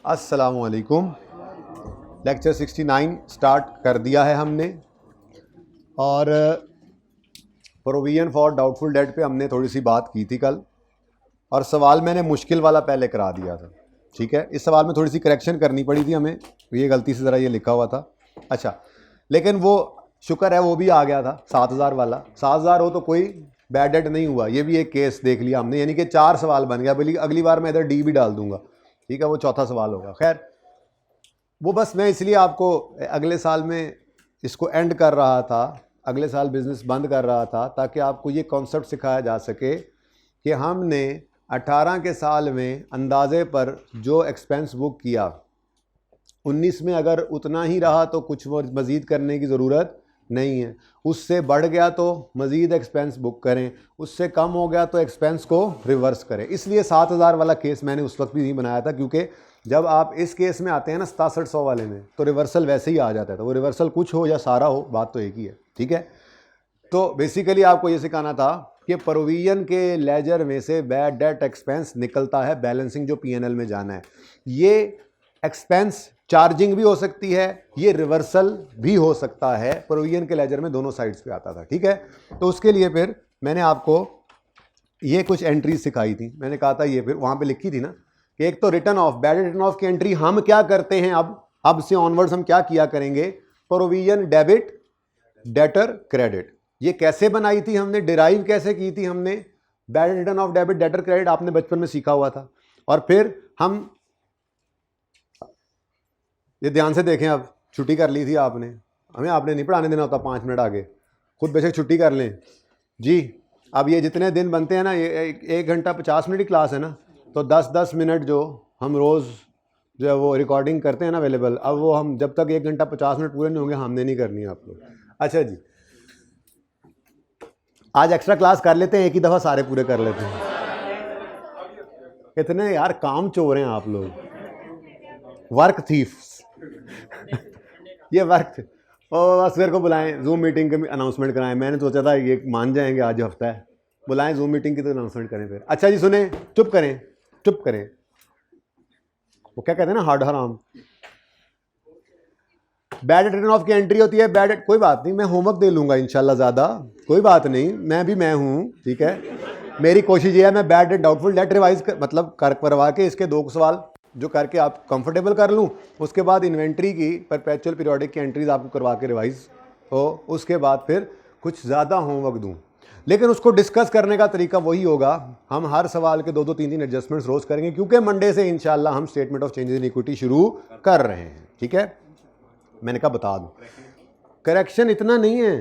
अस्सलामुअलैकुम। Lecture 69 start कर दिया है हमने और प्रोविजन फॉर डाउटफुल डेट पे हमने थोड़ी सी बात की थी कल, और सवाल मैंने मुश्किल वाला पहले करा दिया था। ठीक है, इस सवाल में थोड़ी सी करेक्शन करनी पड़ी थी हमें, ये गलती से ज़रा ये लिखा हुआ था। अच्छा, लेकिन वो शुक्र है वो भी आ गया था 7000 वाला। 7000 हो तो कोई बैड डेट नहीं हुआ, ये भी एक केस देख लिया हमने, यानी कि 4 सवाल बन गया। बल्कि अगली बार मैं इधर डी भी डाल दूंगा। ठीक है, वो चौथा सवाल होगा। खैर, वो बस मैं इसलिए आपको अगले साल में इसको एंड कर रहा था, अगले साल बिजनेस बंद कर रहा था, ताकि आपको ये कॉन्सेप्ट सिखाया जा सके कि हमने 18 के साल में अंदाजे पर जो एक्सपेंस बुक किया, 19 में अगर उतना ही रहा तो कुछ मज़ीद करने की ज़रूरत नहीं है। उससे बढ़ गया तो मज़ीद एक्सपेंस बुक करें, उससे कम हो गया तो एक्सपेंस को रिवर्स करें। इसलिए 7000 वाला केस मैंने उस वक्त भी नहीं बनाया था, क्योंकि जब आप इस केस में आते हैं ना 6700 वाले में, तो रिवर्सल वैसे ही आ जाता है। तो वो रिवर्सल कुछ हो या सारा हो, बात तो एक ही है। ठीक है, तो बेसिकली आपको ये सिखाना था कि प्रोविजन के लेजर में से बैड डेट एक्सपेंस निकलता है, बैलेंसिंग जो पीएनएल में जाना है। ये एक्सपेंस चार्जिंग भी हो सकती है, ये रिवर्सल भी हो सकता है। प्रोविजन के लेजर में दोनों साइड्स पे आता था। ठीक है, तो उसके लिए फिर मैंने आपको ये कुछ एंट्रीज सिखाई थी। मैंने कहा था, ये फिर वहां पे लिखी थी ना कि एक तो return of, bad return of की एंट्री हम क्या करते हैं, अब से ऑनवर्ड्स हम क्या किया करेंगे, प्रोविजन डेबिट डेटर क्रेडिट। ये कैसे बनाई थी हमने, डिराइव कैसे की थी हमने, bad return of debit debtor credit आपने बचपन में सीखा हुआ था। और फिर हम ये ध्यान से देखें, अब छुट्टी कर ली थी आपने, हमें आपने नहीं पढ़ाने देना होता 5 मिनट आगे, खुद बेशक छुट्टी कर लें जी। अब ये जितने दिन बनते हैं ना, ये 1 घंटा 50 मिनट की क्लास है ना, तो 10-10 मिनट जो हम रोज़ जो है वो रिकॉर्डिंग करते हैं ना अवेलेबल, अब वो हम जब तक 1 घंटा 50 मिनट पूरे नहीं होंगे हमने नहीं करनी है आप लोग। अच्छा जी, आज एक्स्ट्रा क्लास कर लेते हैं, एक ही दफ़ा सारे पूरे कर लेते हैं। इतने यार काम चोर हैं आप लोग, वर्क थीफ्स। ये वर्क, और बस मेरे को बुलाएं जूम मीटिंग की अनाउंसमेंट कराएं। मैंने सोचा था ये मान जाएंगे, आज हफ्ता है, बुलाएं जूम मीटिंग की तो अनाउंसमेंट करें फिर। अच्छा जी सुने, चुप करें चुप करें, वो क्या कहते हैं ना, हार्ड हराम। बैड रिटर्न ऑफ की एंट्री होती है बैड, कोई बात नहीं, मैं होमवर्क दे लूंगा इंशाल्लाह, ज़्यादा कोई बात नहीं, मैं हूँ। ठीक है, मेरी कोशिश ये है मैं बैड डाउटफुल डेट रिवाइज मतलब करवा के इसके 2 सवाल जो करके आप कंफर्टेबल कर लूँ, उसके बाद इन्वेंट्री की परपेचुअल पीरियोडिक की एंट्रीज आपको करवा के रिवाइज हो, उसके बाद फिर कुछ ज़्यादा होमवर्क दूँ। लेकिन उसको डिस्कस करने का तरीका वही होगा, हम हर सवाल के 2-2 3-3 एडजस्टमेंट्स रोज़ करेंगे, क्योंकि मंडे से इंशाल्लाह हम statement of changes in equity शुरू कर रहे हैं। ठीक है, मैंने कहा बता दूँ, करेक्शन इतना नहीं है,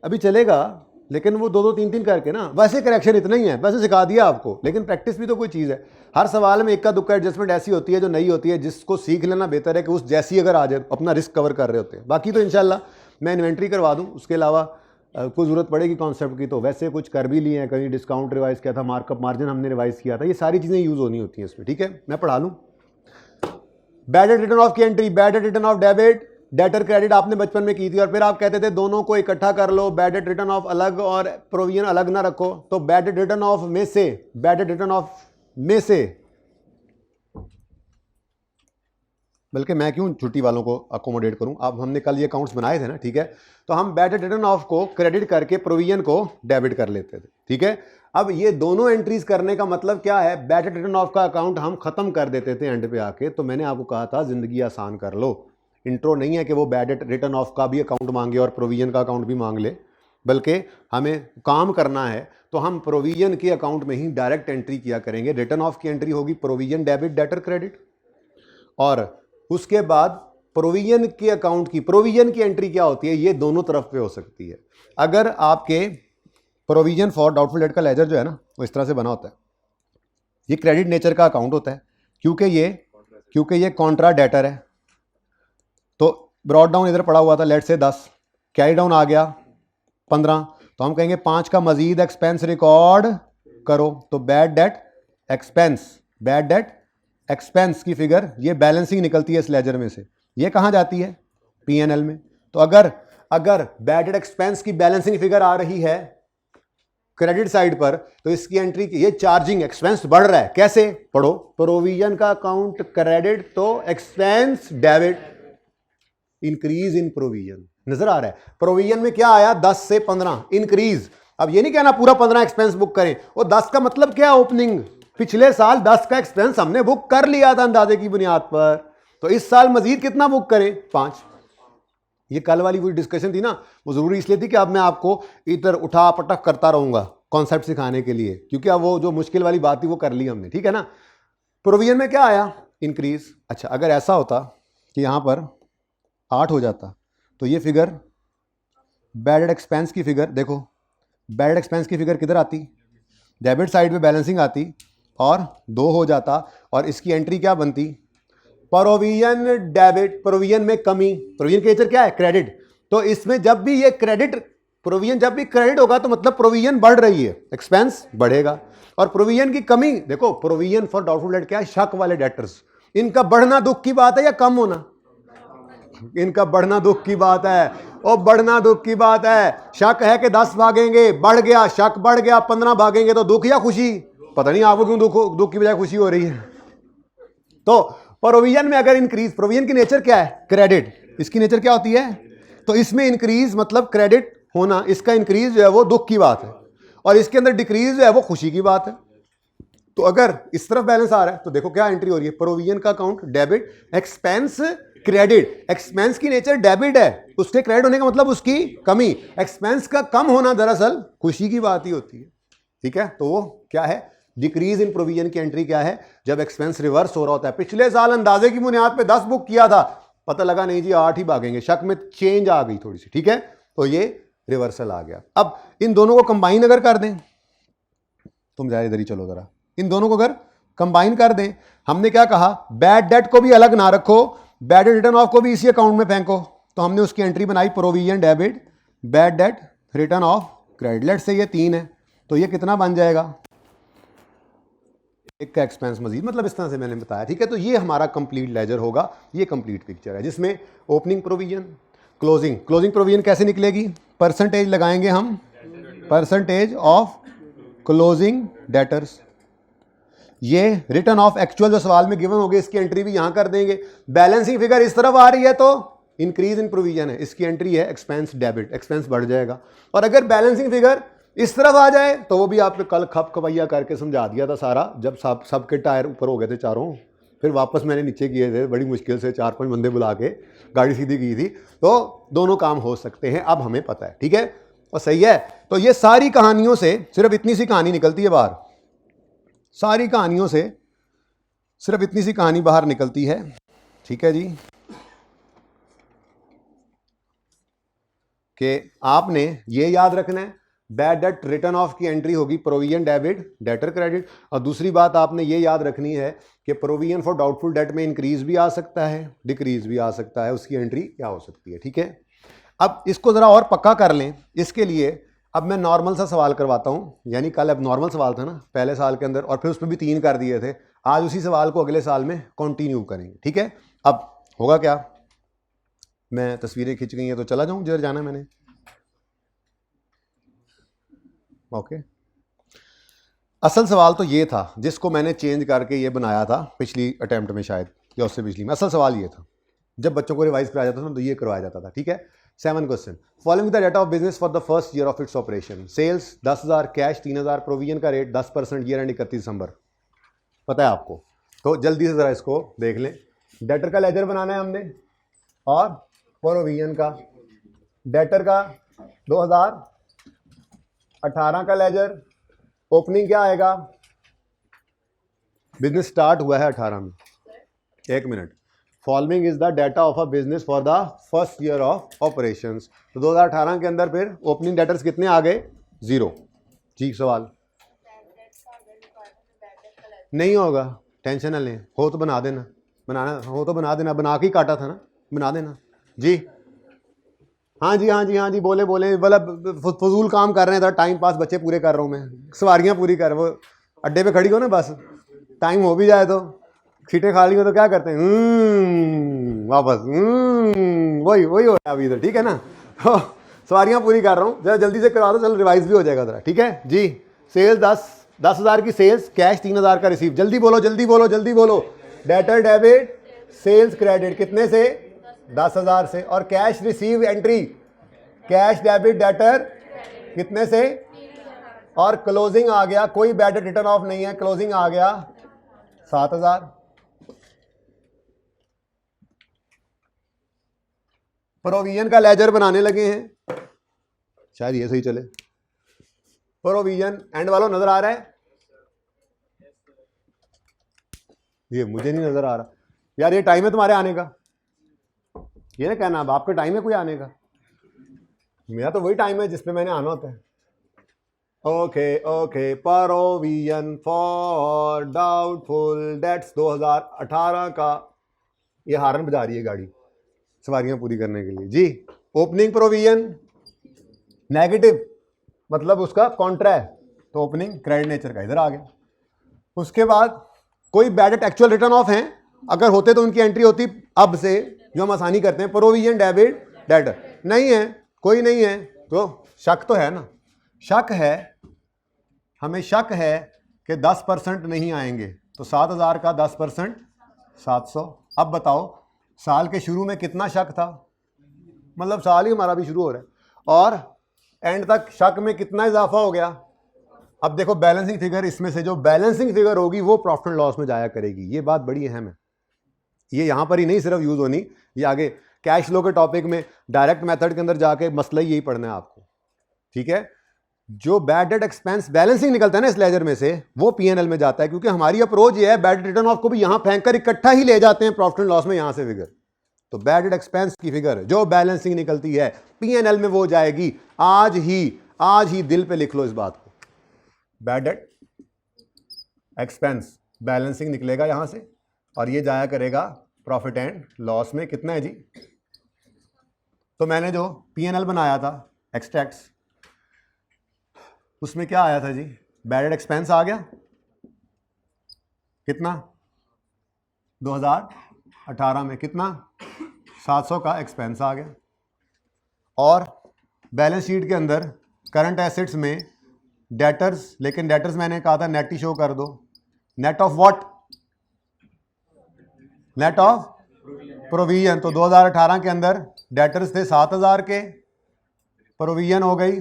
अभी चलेगा, लेकिन वो 2-2 3-3 करके ना, वैसे करेक्शन इतना ही है, वैसे सिखा दिया आपको, लेकिन प्रैक्टिस भी तो कोई चीज़ है। हर सवाल में इक्का दुक्का एडजस्टमेंट ऐसी होती है जो नई होती है, जिसको सीख लेना बेहतर है कि उस जैसी अगर आ जाए, अपना रिस्क कवर कर रहे होते हैं। बाकी तो इंशाल्लाह मैं इन्वेंट्री करवा दूँ, उसके अलावा कोई ज़रूरत पड़ेगी कॉन्सेप्ट की तो वैसे कुछ कर भी लिए हैं, कहीं डिस्काउंट रिवाइज़ किया था, मार्कअप मार्जिन हमने रिवाइज़ किया था, ये सारी चीज़ें यूज़ होनी होती हैं इसमें। ठीक है, मैं पढ़ा लूँ। बैड रिटर्न ऑफ की entry, bad return of debit debtor credit आपने बचपन में की थी, और फिर आप कहते थे दोनों को इकट्ठा कर लो, बैड रिटर्न ऑफ अलग और प्रोविजन अलग ना रखो। तो बैड रिटर्न ऑफ में से, बैड रिटर्न ऑफ में से, बल्कि मैं क्यों छुट्टी वालों को अकोमोडेट करूं, अब हमने कल ये अकाउंट्स बनाए थे ना। ठीक है, तो हम बैड रिटर्न ऑफ को क्रेडिट करके प्रोविजन को डेबिट कर लेते थे। ठीक है, अब ये दोनों एंट्रीज करने का मतलब क्या है, बैड रिटर्न ऑफ का अकाउंट हम खत्म कर देते थे एंड पे आके। तो मैंने आपको कहा था जिंदगी आसान कर लो, इंट्रो नहीं है कि वो बैड रिटर्न ऑफ का भी अकाउंट मांगे और प्रोविजन का अकाउंट भी मांग ले, बल्कि हमें काम करना है तो हम प्रोविजन के अकाउंट में ही डायरेक्ट एंट्री किया करेंगे। रिटर्न ऑफ की एंट्री होगी प्रोविजन डेबिट डेटर क्रेडिट, और उसके बाद प्रोविजन के अकाउंट की, प्रोविजन की एंट्री क्या होती है, ये दोनों तरफ पे हो सकती है। अगर आपके प्रोविजन फॉर डाउटफुल डेट का लेजर जो है ना, वो इस तरह से बना होता है, ये क्रेडिट नेचर का अकाउंट होता है, क्योंकि ये कॉन्ट्रा डेटर है। तो ब्रॉड डाउन इधर पड़ा हुआ था, लेट से 10, कैरी डाउन आ गया 15, तो हम कहेंगे 5 का मजीद एक्सपेंस रिकॉर्ड करो। तो bad debt expense, bad debt expense की फिगर ये बैलेंसिंग निकलती है इस लेजर में से, ये कहाँ जाती है, पीएनएल में। तो अगर बैड डेट एक्सपेंस की बैलेंसिंग फिगर आ रही है क्रेडिट साइड पर, तो इसकी एंट्री की ये चार्जिंग एक्सपेंस बढ़ रहा है। कैसे पढ़ो, प्रोविजन का अकाउंट क्रेडिट तो expense debit, increase in provision नजर आ रहा है। प्रोविजन में क्या आया 10 से 15 इंक्रीज। अब ये नहीं कहना पूरा 15 एक्सपेंस बुक करें, वो 10 का मतलब क्या, ओपनिंग पिछले साल 10 का एक्सपेंस हमने बुक कर लिया था अंदाजे की बुनियाद पर, तो इस साल मजीद कितना बुक करें 5। ये कल वाली वो डिस्कशन थी ना, वो जरूरी इसलिए थी कि अब मैं आपको इधर उठा पटक करता रहूंगा कॉन्सेप्ट सिखाने के लिए, क्योंकि अब वो जो मुश्किल वाली बात थी वो कर ली हमने, ठीक है ना। प्रोविजन में क्या आया इंक्रीज। अच्छा अगर ऐसा होता कि यहां पर 8 हो जाता तो ये फिगर बैड एक्सपेंस की फिगर देखो, बैड एक्सपेंस की फिगर किधर आती, डेबिट साइड पे बैलेंसिंग आती और 2 हो जाता, और इसकी एंट्री क्या बनती, प्रोविजन डेबिट, प्रोविजन में कमी। प्रोविजन का नेचर क्या है, क्रेडिट, तो इसमें जब भी ये क्रेडिट, प्रोविजन जब भी क्रेडिट होगा तो मतलब प्रोविजन बढ़ रही है, एक्सपेंस बढ़ेगा। और प्रोविजन की कमी देखो, प्रोविजन फॉर डाउटफुल डेट क्या है, शक वाले डेटर्स, इनका बढ़ना दुख की बात है या कम होना, इनका बढ़ना दुख की बात है, और बढ़ना दुख की बात है। शक है कि 10 भागेंगे, बढ़ गया, शक बढ़ गया, 15 भागेंगे, तो दुख या खुशी, पता नहीं आपको क्यों दुख की बजाय खुशी हो रही है। तो प्रोविजन में अगर इंक्रीज, प्रोविजन की नेचर क्या है, क्रेडिट, इसकी नेचर क्या होती है, तो इसमें इंक्रीज मतलब क्रेडिट होना, इसका इंक्रीज जो है वो दुख की बात है, और इसके अंदर डिक्रीज जो है वो खुशी की बात है। तो अगर इस तरफ बैलेंस आ रहा है तो देखो क्या एंट्री हो रही है, प्रोविजन का account debit, expense credit. Expense की नेचर डेबिट है, उसके क्रेडिट होने का मतलब उसकी कमी, एक्सपेंस का कम होना दरअसल खुशी की बात ही होती है, ठीक है। तो वो क्या है, डिक्रीज इन प्रोविजन की एंट्री क्या है, जब एक्सपेंस रिवर्स हो रहा होता है। पिछले साल अंदाजे की बुनियाद पे 10 बुक किया था, पता लगा नहीं जी 8 ही भागेंगे, शक में चेंज आ गई थोड़ी सी, ठीक है, तो ये रिवर्सल आ गया। अब इन दोनों को कंबाइन अगर कर दें, तुम जरा इधर ही चलो जरा, इन दोनों को अगर कंबाइन कर दें, हमने क्या कहा, बैड डेट को भी अलग ना रखो, बैड डेट रिटर्न ऑफ को भी इसी अकाउंट में फेंको, तो हमने उसकी एंट्री बनाई provision debit, bad debt written off credit. Let's say ये 3 है, तो ये कितना बन जाएगा, एक का एक्सपेंस मजीद, मतलब इस तरह से मैंने बताया, ठीक है। तो ये हमारा कंप्लीट लेजर होगा, ये कंप्लीट पिक्चर है जिसमें opening provision, closing, closing provision कैसे निकलेगी, परसेंटेज लगाएंगे हम, परसेंटेज ऑफ क्लोजिंग डेटर्स, ये रिटर्न ऑफ एक्चुअल जो सवाल में गिवन होगी इसकी एंट्री भी यहां कर देंगे। बैलेंसिंग फिगर इस तरफ आ रही है तो इंक्रीज इन प्रोविजन है, इसकी एंट्री है एक्सपेंस डेबिट, एक्सपेंस बढ़ जाएगा। और अगर बैलेंसिंग फिगर इस तरफ आ जाए तो वो भी आपने कल खप खपैया करके समझा दिया था सारा, जब सबके टायर ऊपर हो गए थे चारों, फिर वापस मैंने नीचे किए थे बड़ी मुश्किल से, 4-5 बंदे बुला के गाड़ी सीधी की थी, तो दोनों काम हो सकते हैं, अब हमें पता है, ठीक है, और सही है। तो ये सारी कहानियों से सिर्फ इतनी सी कहानी निकलती है बाहर, सारी कहानियों से सिर्फ इतनी सी कहानी बाहर निकलती है, ठीक है जी, कि आपने ये याद रखना है, बैड डेट रिटर्न ऑफ की एंट्री होगी प्रोविजन डेबिट, डेटर क्रेडिट। और दूसरी बात आपने ये याद रखनी है कि प्रोविजन फॉर डाउटफुल डेट में इंक्रीज भी आ सकता है, डिक्रीज भी आ सकता है, उसकी एंट्री क्या हो सकती है, ठीक है। अब इसको ज़रा और पक्का कर लें, इसके लिए अब मैं नॉर्मल सा सवाल करवाता हूँ, यानी कल अब नॉर्मल सवाल था ना पहले साल के अंदर, और फिर उसमें भी 3 कर दिए थे, आज उसी सवाल को अगले साल में कंटिन्यू करेंगे, ठीक है। अब होगा क्या, मैं तस्वीरें खिंच गई हैं तो चला जाऊँ जिधर जाना है मैंने, ओके। असल सवाल तो ये था जिसको मैंने चेंज करके ये बनाया था पिछली अटेम्प्ट में शायद, या उससे पिछली में। असल सवाल ये था, जब बच्चों को रिवाइज कराया जाता था तो ये करवाया जाता था, ठीक है। 7 question, following the data of business for the first year of its operation, sales 10,000, cash 3,000, provision का रेट 10%, ईयर एंड 31 दिसंबर, पता है आपको, तो जल्दी से ज़रा इसको देख लें। डेटर का लेजर बनाना है हमने, और प्रोविजन का, डेटर का 2018 का लेजर, ओपनिंग क्या आएगा, बिजनेस स्टार्ट हुआ है 18 में, 1 minute, following is the data of a business for the first year of operations, तो 2018 के अंदर फिर ओपनिंग डेटर्स कितने आ गए, 0। जी सवाल नहीं होगा, टेंशन ना लें, हो तो बना देना, बनाना हो तो बना देना, बना के ही काटा था ना, बना देना जी। हाँ जी हाँ जी हाँ जी, बोले बोले, मतलब फजूल काम कर रहे हैं, टाइम पास बच्चे पूरे कर रहा हूँ मैं, सवारियाँ पूरी कर, वो अड्डे पे खड़ी हो ना बस, टाइम हो भी जाए तो सीटें खाली हो तो क्या करते हैं, वापस वही वही हो रहा है अभी इधर, ठीक है ना। तो सवारियां पूरी कर रहा हूं, जरा जल्दी से करवा दो, चलो रिवाइज भी हो जाएगा जरा, ठीक है जी। सेल्स 10,000 की सेल्स, कैश 3,000 का रिसीव। जल्दी बोलो जल्दी बोलो जल्दी बोलो। डेटर डेबिट, सेल्स क्रेडिट कितने से? 10,000 से। और cash receive entry, cash debit debtor कितने से? और क्लोजिंग आ गया, कोई बैड डेट रिटर्न ऑफ नहीं है, क्लोजिंग आ गया 7,000। प्रोविजन का लेजर बनाने लगे हैं, शायद ये सही चले। प्रोविजन एंड वालों नजर आ रहा है? ये मुझे नहीं नजर आ रहा यार, ये टाइम है तुम्हारे आने का, ये ना कहना अब आपका टाइम है कोई आने का, मेरा तो वही टाइम है जिसपे मैंने आना होता है। Okay okay, provision for doubtful dates 2018 का, ये हारन बजा रही है गाड़ी सवारियां पूरी करने के लिए जी। ओपनिंग प्रोविजन नेगेटिव, मतलब उसका कॉन्ट्रा है, तो ओपनिंग क्रेडिट नेचर का इधर आ गया। उसके बाद कोई bad debt actual return of हैं, अगर होते तो उनकी एंट्री होती अब से, जो हम आसानी करते हैं। प्रोविजन डेबिट डेटर नहीं है, कोई नहीं है, तो शक तो है ना, शक है, हमें शक है कि 10% नहीं आएंगे, तो 7,000 का 10% 700। अब बताओ साल के शुरू में कितना शक था, मतलब साल ही हमारा भी शुरू हो रहा है, और एंड तक शक में कितना इजाफा हो गया। अब देखो बैलेंसिंग फिगर, इसमें से जो बैलेंसिंग फिगर होगी वो प्रॉफिट एंड लॉस में जाया करेगी, ये बात बड़ी अहम है। ये यहां पर ही नहीं सिर्फ यूज होनी, ये आगे कैश फ्लो के टॉपिक में डायरेक्ट मेथड के अंदर जाके मसला ही यही पढ़ना है आपको, ठीक है। जो बैड डेट एक्सपेंस बैलेंसिंग निकलता है ना इस लेजर में से, वो पीएनएल में जाता है, क्योंकि हमारी अप्रोच ये है बैड रिटर्न ऑफ को भी यहां फेंक कर इकट्ठा ही ले जाते हैं प्रॉफिट एंड लॉस में, यहां से फिगर। तो बैड डेट एक्सपेंस की फिगर जो बैलेंसिंग निकलती है पीएनएल में वो जाएगी। आज ही दिल पे लिख लो इस बात को, बैड डेट एक्सपेंस बैलेंसिंग निकलेगा यहां से, और ये जाया करेगा प्रॉफिट एंड लॉस में। कितना है जी? तो मैंने जो पीएनएल बनाया था एक्सट्रैक्ट्स, उसमें क्या आया था जी? बैड डेट एक्सपेंस आ गया कितना? 2018 में कितना? 700 का एक्सपेंस आ गया। और बैलेंस शीट के अंदर करंट एसेट्स में डेटर्स, लेकिन डेटर्स मैंने कहा था नेट ही शो कर दो। Net of what? Net of provision. तो 2018 के अंदर डेटर्स थे 7,000 के, प्रोविजन हो गई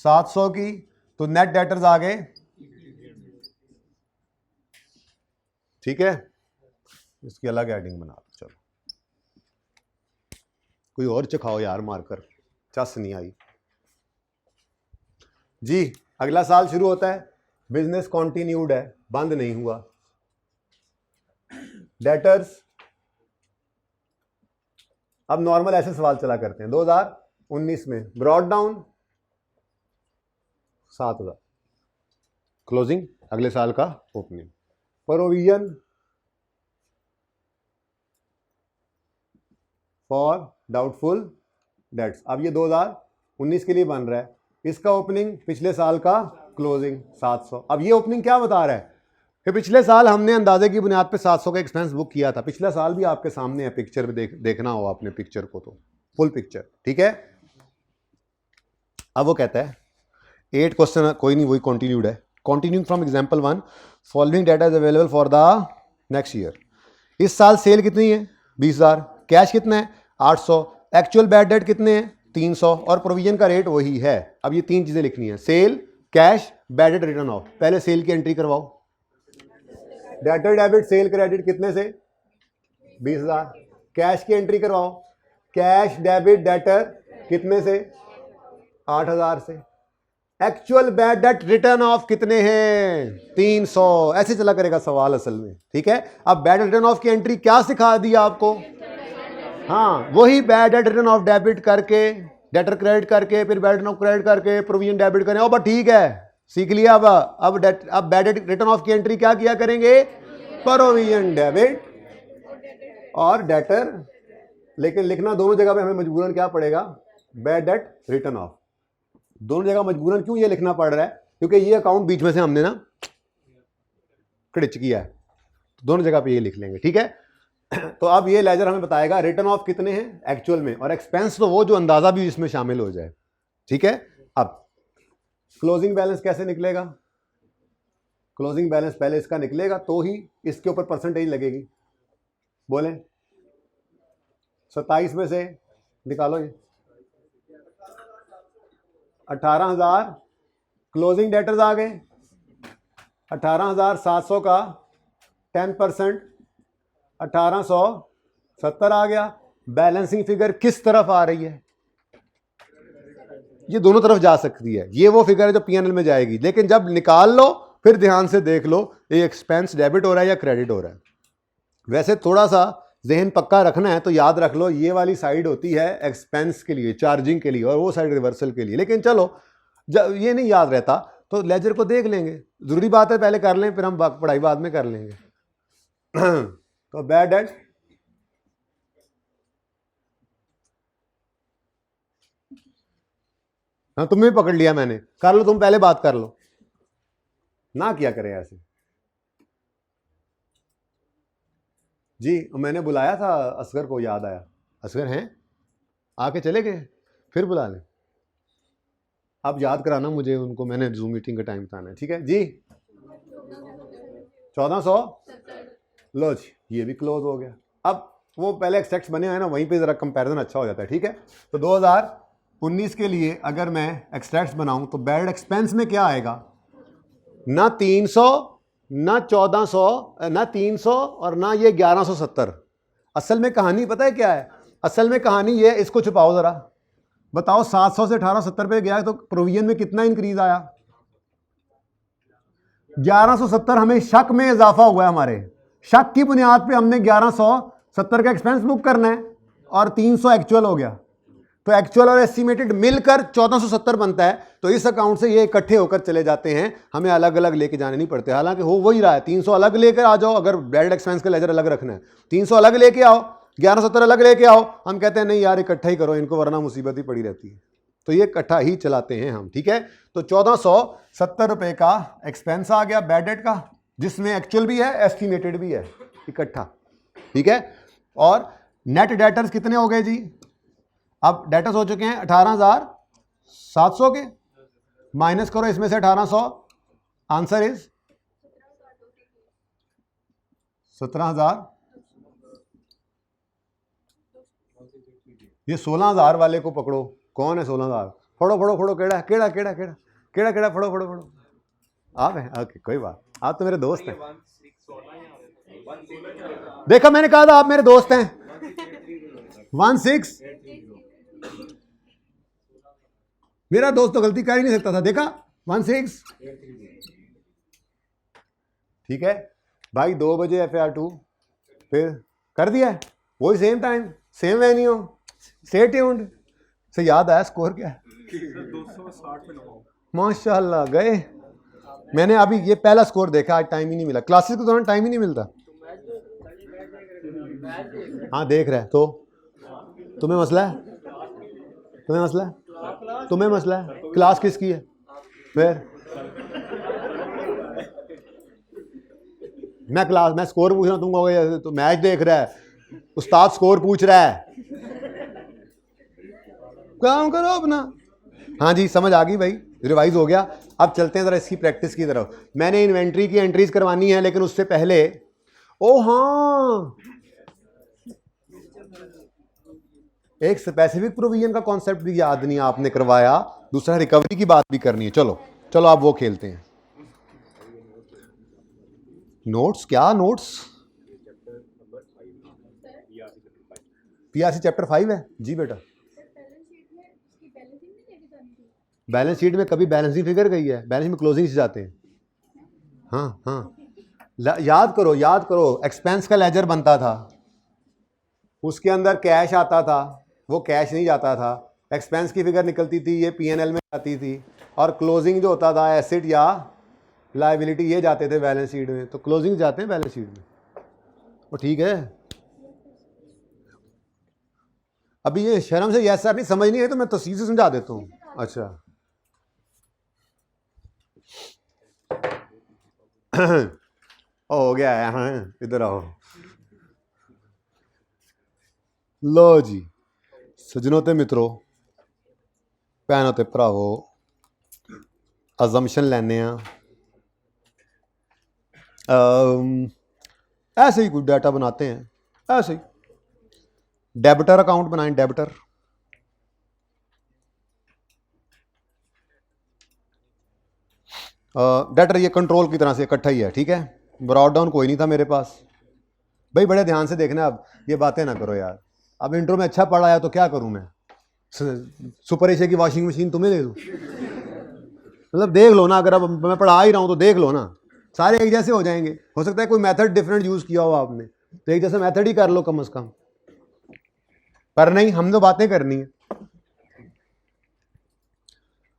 700 की, तो नेट डेटर्स आ गए, ठीक है। इसकी अलग एडिंग बना दो, चलो कोई और चखाओ यार, मारकर चस नहीं आई जी। अगला साल शुरू होता है, बिजनेस कॉन्टिन्यूड है, बंद नहीं हुआ। डेटर्स, अब नॉर्मल ऐसे सवाल चला करते हैं। 2019 में ब्रॉड डाउन 7,000, क्लोजिंग अगले साल का opening. Provision for doubtful dates, अब ये 2019 के लिए बन रहा है, इसका ओपनिंग पिछले साल का क्लोजिंग 700। अब ये ओपनिंग क्या बता रहा है कि पिछले साल हमने अंदाजे की बुनियाद पे 700 का एक्सपेंस बुक किया था। पिछला साल भी आपके सामने है, पिक्चर में देखना हो आपने पिक्चर को, तो फुल पिक्चर, ठीक है। अब वो कहता है 8 क्वेश्चन, कोई नहीं वही कंटिन्यूड है। Continuing from example 1, following data is available for the next year. इस साल सेल कितनी है? 20,000। कैश कितना है? 800। एक्चुअल बैड डेट कितने हैं? 300। और प्रोविजन का रेट वही है। अब ये 3 चीजें लिखनी है, sale, cash, bad debt, written off. पहले सेल की एंट्री करवाओ। डेटर डेबिट सेल क्रेडिट कितने से? 20,000। कैश की एंट्री करवाओ। कैश डेबिट डेटर कितने से? 8,000 से। Actual bad debt written of कितने हैं? 300। ऐसे चला करेगा सवाल असल में, ठीक है। अब बैड रिटर्न ऑफ की एंट्री क्या सिखा दिया आपको? हाँ, वही bad debt written of debit करके, डेटर क्रेडिट करके, फिर बैड रिटर्न ऑफ क्रेडिट करके, प्रोविजन डेबिट करें। और बस ठीक है, सीख लिया। अब बैड डेट रिटर्न ऑफ की एंट्री क्या किया करेंगे? प्रोविजन डेबिट और डेटर, लेकिन लिखना दोनों जगह पे हमें मजबूरन क्या पड़ेगा? Bad debt written of. दोनों जगह मजबूरन क्यों ये लिखना पड़ रहा है? क्योंकि ये अकाउंट बीच में से हमने ना क्रिच किया है, दोनों जगह पे ये लिख लेंगे, ठीक है। तो अब ये लेजर हमें बताएगा रिटर्न ऑफ कितने हैं एक्चुअल में, और एक्सपेंस तो वो जो अंदाजा भी इसमें शामिल हो जाए। ठीक है। अब क्लोजिंग बैलेंस कैसे निकलेगा? क्लोजिंग बैलेंस पहले इसका निकलेगा तो ही इसके ऊपर परसेंटेज लगेगी। बोले 27 में से निकालो ये 18,000 क्लोजिंग डेटर्स आ गए। 18,700 का 10% 1870 आ गया। बैलेंसिंग फिगर किस तरफ आ रही है? ये दोनों तरफ जा सकती है। ये वो फिगर है जो पीएनएल में जाएगी, लेकिन जब निकाल लो फिर ध्यान से देख लो ये एक्सपेंस डेबिट हो रहा है या क्रेडिट हो रहा है। वैसे थोड़ा सा जहन पक्का रखना है तो याद रख लो ये वाली साइड होती है एक्सपेंस के लिए, चार्जिंग के लिए, और वो साइड रिवर्सल के लिए। लेकिन चलो जब ये नहीं याद रहता तो लेजर को देख लेंगे, जरूरी बात है पहले कर लें, फिर हम पढ़ाई बाद में कर लेंगे। तो बैड डेट हाँ तुम्हें भी पकड़ लिया मैंने, कर लो तुम पहले बात कर लो ना, क्या करें ऐसे। जी मैंने बुलाया था असगर को, याद आया। असगर हैं आके चले गए, फिर बुला लें। अब याद कराना मुझे उनको, मैंने जूम मीटिंग का टाइम बताना है। ठीक है जी 1400 लो जी, ये भी क्लोज हो गया। अब वो पहले एक्सट्रैक्ट्स बने हैं ना, वहीं पे ज़रा कंपैरिजन अच्छा हो जाता है। ठीक है, तो 2019 के लिए अगर मैं एक्सट्रैक्ट्स बनाऊं तो बैड एक्सपेंस में क्या आएगा? ना 300 ना 1400 ना 300 और ना ये 1170। असल में कहानी पता है क्या है? असल में कहानी ये, इसको छुपाओ ज़रा, बताओ 700 से 1870 पे गया तो प्रोविजन में कितना इंक्रीज आया? 1170। हमें शक में इजाफा हुआ है, हमारे शक की बुनियाद पे हमने 1170 का एक्सपेंस बुक करना है और 300 एक्चुअल हो गया, तो एक्चुअल और एस्टिमेटेड मिलकर 1470 बनता है। तो इस अकाउंट से ये इकट्ठे होकर चले जाते हैं, हमें अलग अलग लेके जाने नहीं पड़ते। हालांकि हो वही रहा है, 300 अलग लेकर आ जाओ अगर बैड एक्सपेंस का लेजर अलग रखना है, 300 अलग लेके आओ, 1170 अलग लेके आओ। हम कहते हैं नहीं यार इकट्ठा ही करो इनको, वरना मुसीबत ही पड़ी रहती है। तो ये इकट्ठा ही चलाते हैं हम। ठीक है, तो 1470 रुपए का एक्सपेंस आ गया बैड डेट का, जिसमें एक्चुअल भी है एस्टिमेटेड भी है इकट्ठा। ठीक है, और नेट डेटर्स कितने हो गए जी? अब डेटर्स हो चुके हैं 18,700 के, माइनस करो इसमें से 1800, आंसर इज 17,000। ये 16,000 वाले को पकड़ो, कौन है 16,000? फड़ो फड़ो फड़ो, केड़ा केड़ा केड़ा केड़ा केड़ा केड़ा, फड़ो फड़ो फड़ो। आप हैं? ओके कोई बात, आप तो मेरे दोस्त हैं। देखा, मैंने कहा था आप मेरे दोस्त हैं। 16 मेरा दोस्त तो गलती कर ही नहीं सकता था, देखा 16। ठीक है भाई, 2 बजे FAR2 फिर कर दिया है, वही same time same venue, stay tuned. से याद आया स्कोर क्या है? 260 माशाल्लाह गए। मैंने अभी ये पहला स्कोर देखा, आज टाइम ही नहीं मिला, क्लासेस के दौरान टाइम ही नहीं मिलता। हाँ देख रहे हैं, तो तुम्हें मसला है, तुम्हें मसला है, तुम्हें मसला है, क्लास किसकी है? फिर मैं स्कोर पूछ रहा हूँ, तुम कहोगे तो मैच देख रहा है, उस्ताद स्कोर पूछ रहा है, काम करो अपना। हाँ जी समझ आ गई भाई, रिवाइज हो गया। अब चलते हैं जरा इसकी प्रैक्टिस की तरफ। मैंने इन्वेंट्री की एंट्रीज करवानी है, लेकिन उससे पहले ओ हाँ, एक स्पेसिफिक प्रोविजन का कॉन्सेप्ट भी याद नहीं आपने करवाया, दूसरा रिकवरी की बात भी करनी है। चलो चलो आप वो खेलते हैं। नोट्स क्या नोट्स? PRC चैप्टर 5 है जी बेटा। बैलेंस शीट में कभी बैलेंसिंग फिगर गई है? बैलेंस में क्लोजिंग से जाते हैं। हाँ हाँ याद करो, याद करो, एक्सपेंस का लेजर बनता था, उसके अंदर कैश आता था, वो कैश नहीं जाता था, एक्सपेंस की फिगर निकलती थी, ये P&L में आती थी, और क्लोजिंग जो होता था एसेट या लायबिलिटी ये जाते थे बैलेंस शीट में। तो क्लोजिंग जाते हैं बैलेंस शीट में, वो ठीक है। अभी ये शर्म से यस सर नहीं समझ नहीं है तो मैं तफसील से समझा देता हूँ। अच्छा हो गया है, हाँ इधर आओ। लो जी सजनों ते मित्रों, भैनों ते भरावो अजम्पशन लैने ऐसे ही कुछ डाटा बनाते हैं, ऐसे ही डेबिटर अकाउंट बनाएं, डेबिटर डेटर ये कंट्रोल की तरह से इकट्ठा ही है, ठीक है। ब्रॉड डाउन कोई नहीं था मेरे पास भाई, बड़े ध्यान से देखना, अब ये बातें ना करो यार। अब इंट्रो में अच्छा पढ़ा है तो क्या करूं मैं, सुपर एशिया की वॉशिंग मशीन तुम्हें दे दूं? मतलब देख लो ना, अगर अब मैं पढ़ा ही रहा हूं तो देख लो ना, सारे एक जैसे हो जाएंगे। हो सकता है कोई मेथड डिफरेंट यूज किया हो आपने, तो एक जैसा मेथड ही कर लो कम से कम। पर नहीं, हम तो बातें करनी है।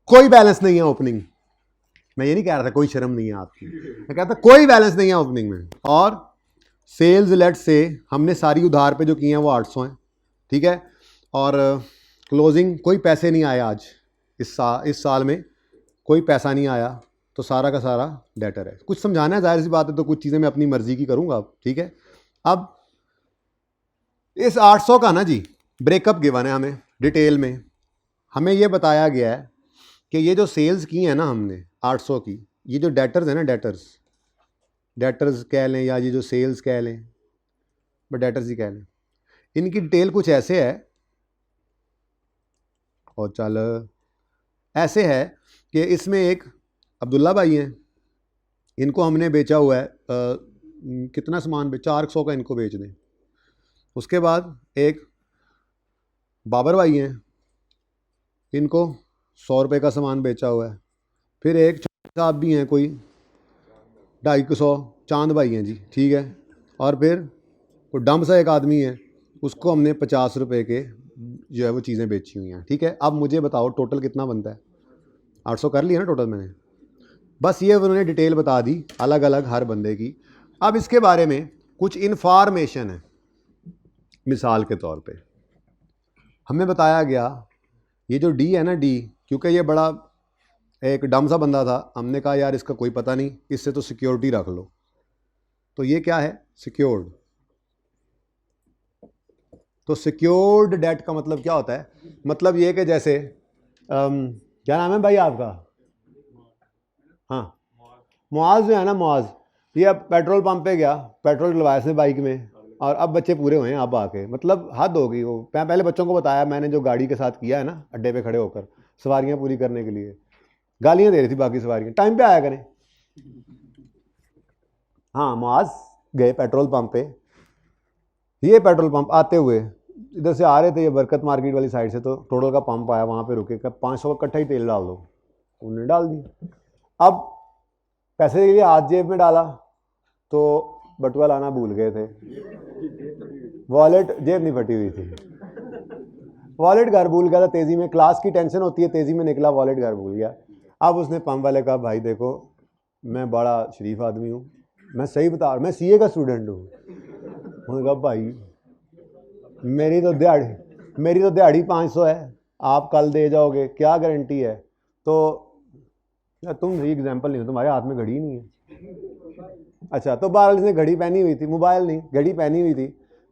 कोई बैलेंस नहीं है ओपनिंग, मैं ये नहीं कह रहा था कोई शर्म नहीं है आपकी, मैं कहता कोई बैलेंस नहीं है ओपनिंग में। और सेल्स लेट से हमने सारी उधार पे जो किए हैं वो 800 हैं, ठीक है। और क्लोजिंग कोई पैसे नहीं आए आज, इस साल में कोई पैसा नहीं आया, तो सारा का सारा डेटर है। कुछ समझाना है, जाहिर सी बात है, तो कुछ चीज़ें मैं अपनी मर्जी की करूँगा अब, ठीक है। अब इस 800 का ना जी ब्रेकअप गिवन है हमें डिटेल में। हमें ये बताया गया है कि ये जो सेल्स की हैं ना हमने 800 की, ये जो डेटर्स है ना, डेटर्स कह लें या ये जो सेल्स कह लें, बट डेटर्स ही कह लें, इनकी डिटेल कुछ ऐसे है। और चल ऐसे है कि इसमें एक अब्दुल्ला भाई हैं, इनको हमने बेचा हुआ है कितना सामान 400 का इनको बेच दें। उसके बाद एक बाबर भाई हैं, इनको 100 रुपये का सामान बेचा हुआ है। फिर एक साहब भी हैं कोई 250, चांद भाई हैं जी, ठीक है। और फिर कोई डम सा एक आदमी है, उसको हमने 50 रुपये के जो है वो चीज़ें बेची हुई हैं, ठीक है। अब मुझे बताओ टोटल कितना बनता है? 800 कर लिया ना टोटल मैंने, बस ये उन्होंने डिटेल बता दी अलग अलग हर बंदे की। अब इसके बारे में कुछ इन्फॉर्मेशन है। मिसाल के तौर पे हमें बताया गया ये जो डी है ना, डी, क्योंकि ये बड़ा एक डम सा बंदा था, हमने कहा यार इसका कोई पता नहीं, इससे तो सिक्योरिटी रख लो। तो ये क्या है? सिक्योर्ड। तो सिक्योर्ड डेट का मतलब क्या होता है? मतलब ये कि जैसे क्या नाम है भाई आपका? हाँ, मुआज जो है ना, मुआज, ये अब पेट्रोल पंप पे गया, पेट्रोल डलवाया इसने बाइक में, और अब बच्चे पूरे हुए हैं अब आके, मतलब हद हो गई। वो मैं पहले बच्चों को बताया मैंने जो गाड़ी के साथ किया है ना, अड्डे पे खड़े होकर सवारियां पूरी करने के लिए, गालियां दे रही थी बाकी सवारियां, टाइम पे आया करें। हाँ, मुआज गए पेट्रोल पंप पे, ये पेट्रोल पंप आते हुए इधर से आ रहे थे, ये बरकत मार्केट वाली साइड से, तो टोटल का पंप आया, वहाँ पे रुके, कब 500 का इकट्ठा ही तेल डाल दो, उन्होंने डाल दिया। अब पैसे के लिए हाथ जेब में डाला तो बटुआ लाना भूल गए थे, वॉलेट जेब नहीं फटी हुई थी, वॉलेट घर भूल गया था तेज़ी में, क्लास की टेंशन होती है, तेज़ी में निकला, वॉलेट घर भूल गया। अब उसने पंप वाले कहा भाई देखो मैं बड़ा शरीफ आदमी हूँ, मैं सही बता रहा, मैं सीए का स्टूडेंट हूँ। उन्होंने कहा भाई मेरी तो दिहाड़ी 500 है, आप कल दे जाओगे, क्या गारंटी है? तो यार तुम सही एग्जाम्पल नहीं हो, तुम्हारे हाथ में घड़ी ही नहीं है। अच्छा, तो बहरहाल इसने घड़ी पहनी हुई थी, मोबाइल नहीं, घड़ी पहनी हुई थी,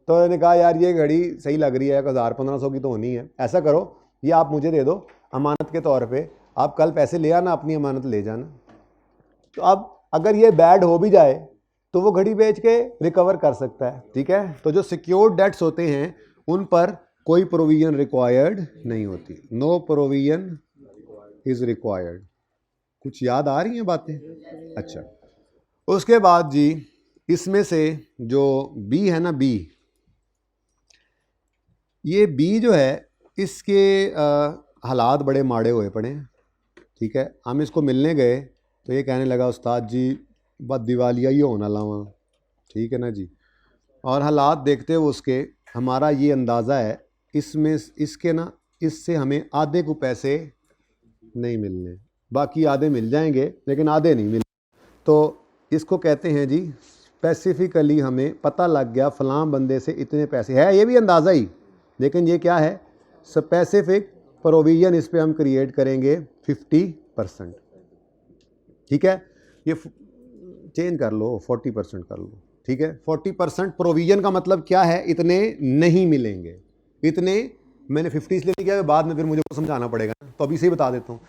तो उन्होंने कहा यार ये घड़ी सही लग रही है, 1000-1500 की तो होनी है, ऐसा करो ये आप मुझे दे दो अमानत के तौर पे, आप कल पैसे ले आना, अपनी अमानत ले जाना। तो अब अगर ये बैड हो भी जाए तो वो घड़ी बेच के रिकवर कर सकता है, ठीक है। तो जो सिक्योर्ड डेट्स होते हैं उन पर कोई प्रोविजन रिक्वायर्ड नहीं होती, नो प्रोविजन इज रिक्वायर्ड। कुछ याद आ रही हैं बातें? अच्छा, उसके बाद जी इसमें से जो बी है ना, बी, ये बी जो है इसके हालात बड़े माड़े हुए पड़े हैं, ठीक है। हम इसको मिलने गए तो ये कहने लगा उस्ताद जी बस दिवालिया ही होना लावा, ठीक है ना जी। और हालात देखते हुए उसके हमारा ये अंदाज़ा है इसमें इसके ना, इससे हमें आधे को पैसे नहीं मिलने, बाकी आधे मिल जाएंगे लेकिन आधे नहीं मिल। तो इसको कहते हैं जी स्पेसिफिकली हमें पता लग गया फ़लाँ बंदे से इतने पैसे है, ये भी अंदाज़ा ही, लेकिन ये क्या है? स्पेसिफिक प्रोविज़न इस पर हम क्रिएट करेंगे 50%, ठीक है। ये चेंज कर लो, 40% कर लो, ठीक है। 40% प्रोविज़न का मतलब क्या है? इतने नहीं मिलेंगे, इतने मैंने 50 इसलिए नहीं किया, बाद में फिर मुझे समझाना पड़ेगा, तो अभी से ही बता देता हूँ।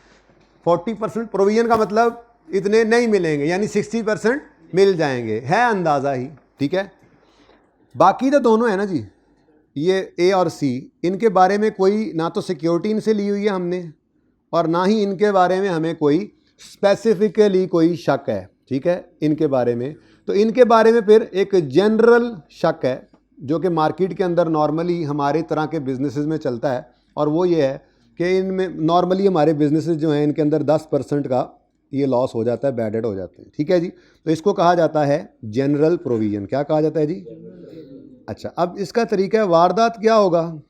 40% प्रोविजन का मतलब इतने नहीं मिलेंगे, यानी 60% मिल जाएंगे, है अंदाज़ा ही, ठीक है। बाकी तो दोनों है ना जी, ये ए और सी, इनके बारे में कोई ना तो सिक्योरिटी इनसे ली हुई है हमने, और ना ही इनके बारे में हमें कोई स्पेसिफिकली कोई शक है, ठीक है, इनके बारे में। तो इनके बारे में फिर एक जनरल शक है जो कि मार्केट के अंदर नॉर्मली हमारे तरह के बिजनेसेस में चलता है, और वो ये है कि इनमें नॉर्मली हमारे बिजनेसेस जो हैं इनके अंदर 10% का ये लॉस हो जाता है, बैड डेट हो जाते हैं, ठीक है जी। तो इसको कहा जाता है जनरल प्रोविजन। क्या कहा जाता है जी? अच्छा, अब इसका तरीका वारदात क्या होगा?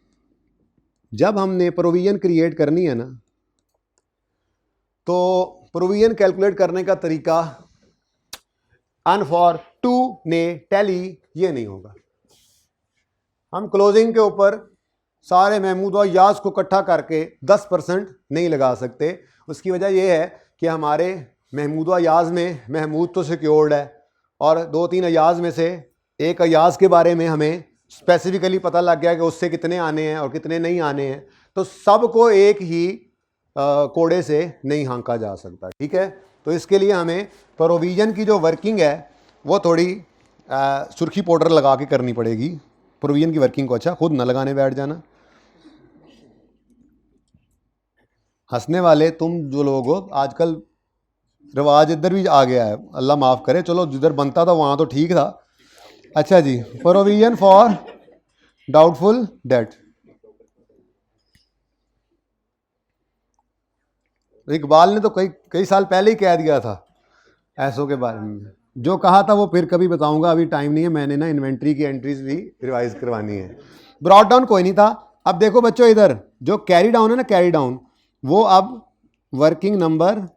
जब हमने प्रोविजन क्रिएट करनी है ना, तो प्रोविजन कैलकुलेट करने का तरीका अनफॉर टू ने टैली ये नहीं होगा। हम क्लोजिंग के ऊपर सारे महमूद और याज को इकट्ठा करके 10% नहीं लगा सकते। उसकी वजह यह है कि हमारे महमूद अयाज में महमूद तो सिक्योर्ड है, और 2-3 अयाज में से एक अयाज के बारे में हमें स्पेसिफिकली पता लग गया कि उससे कितने आने हैं और कितने नहीं आने हैं, तो सबको एक ही कोड़े से नहीं हाँका जा सकता, ठीक है। तो इसके लिए हमें प्रोविजन की जो वर्किंग है वो थोड़ी सुर्खी पाउडर लगा के करनी पड़ेगी। प्रोविजन की वर्किंग को अच्छा खुद न लगाने बैठ जाना। हंसने वाले तुम जो लोग हो, आजकल रिवाज इधर भी आ गया है, अल्लाह माफ़ करे, चलो जिधर बनता था वहाँ तो ठीक था। अच्छा जी, provision for doubtful debt. Iqbal ने तो कई साल पहले ही कह दिया था ऐसों के बारे में, जो कहा था वो फिर कभी बताऊंगा, अभी टाइम नहीं है। मैंने ना इन्वेंट्री की एंट्रीज भी रिवाइज करवानी है। ब्रॉड डाउन कोई नहीं था। अब देखो बच्चों, इधर जो कैरी डाउन है ना, कैरी डाउन, वो अब वर्किंग नंबर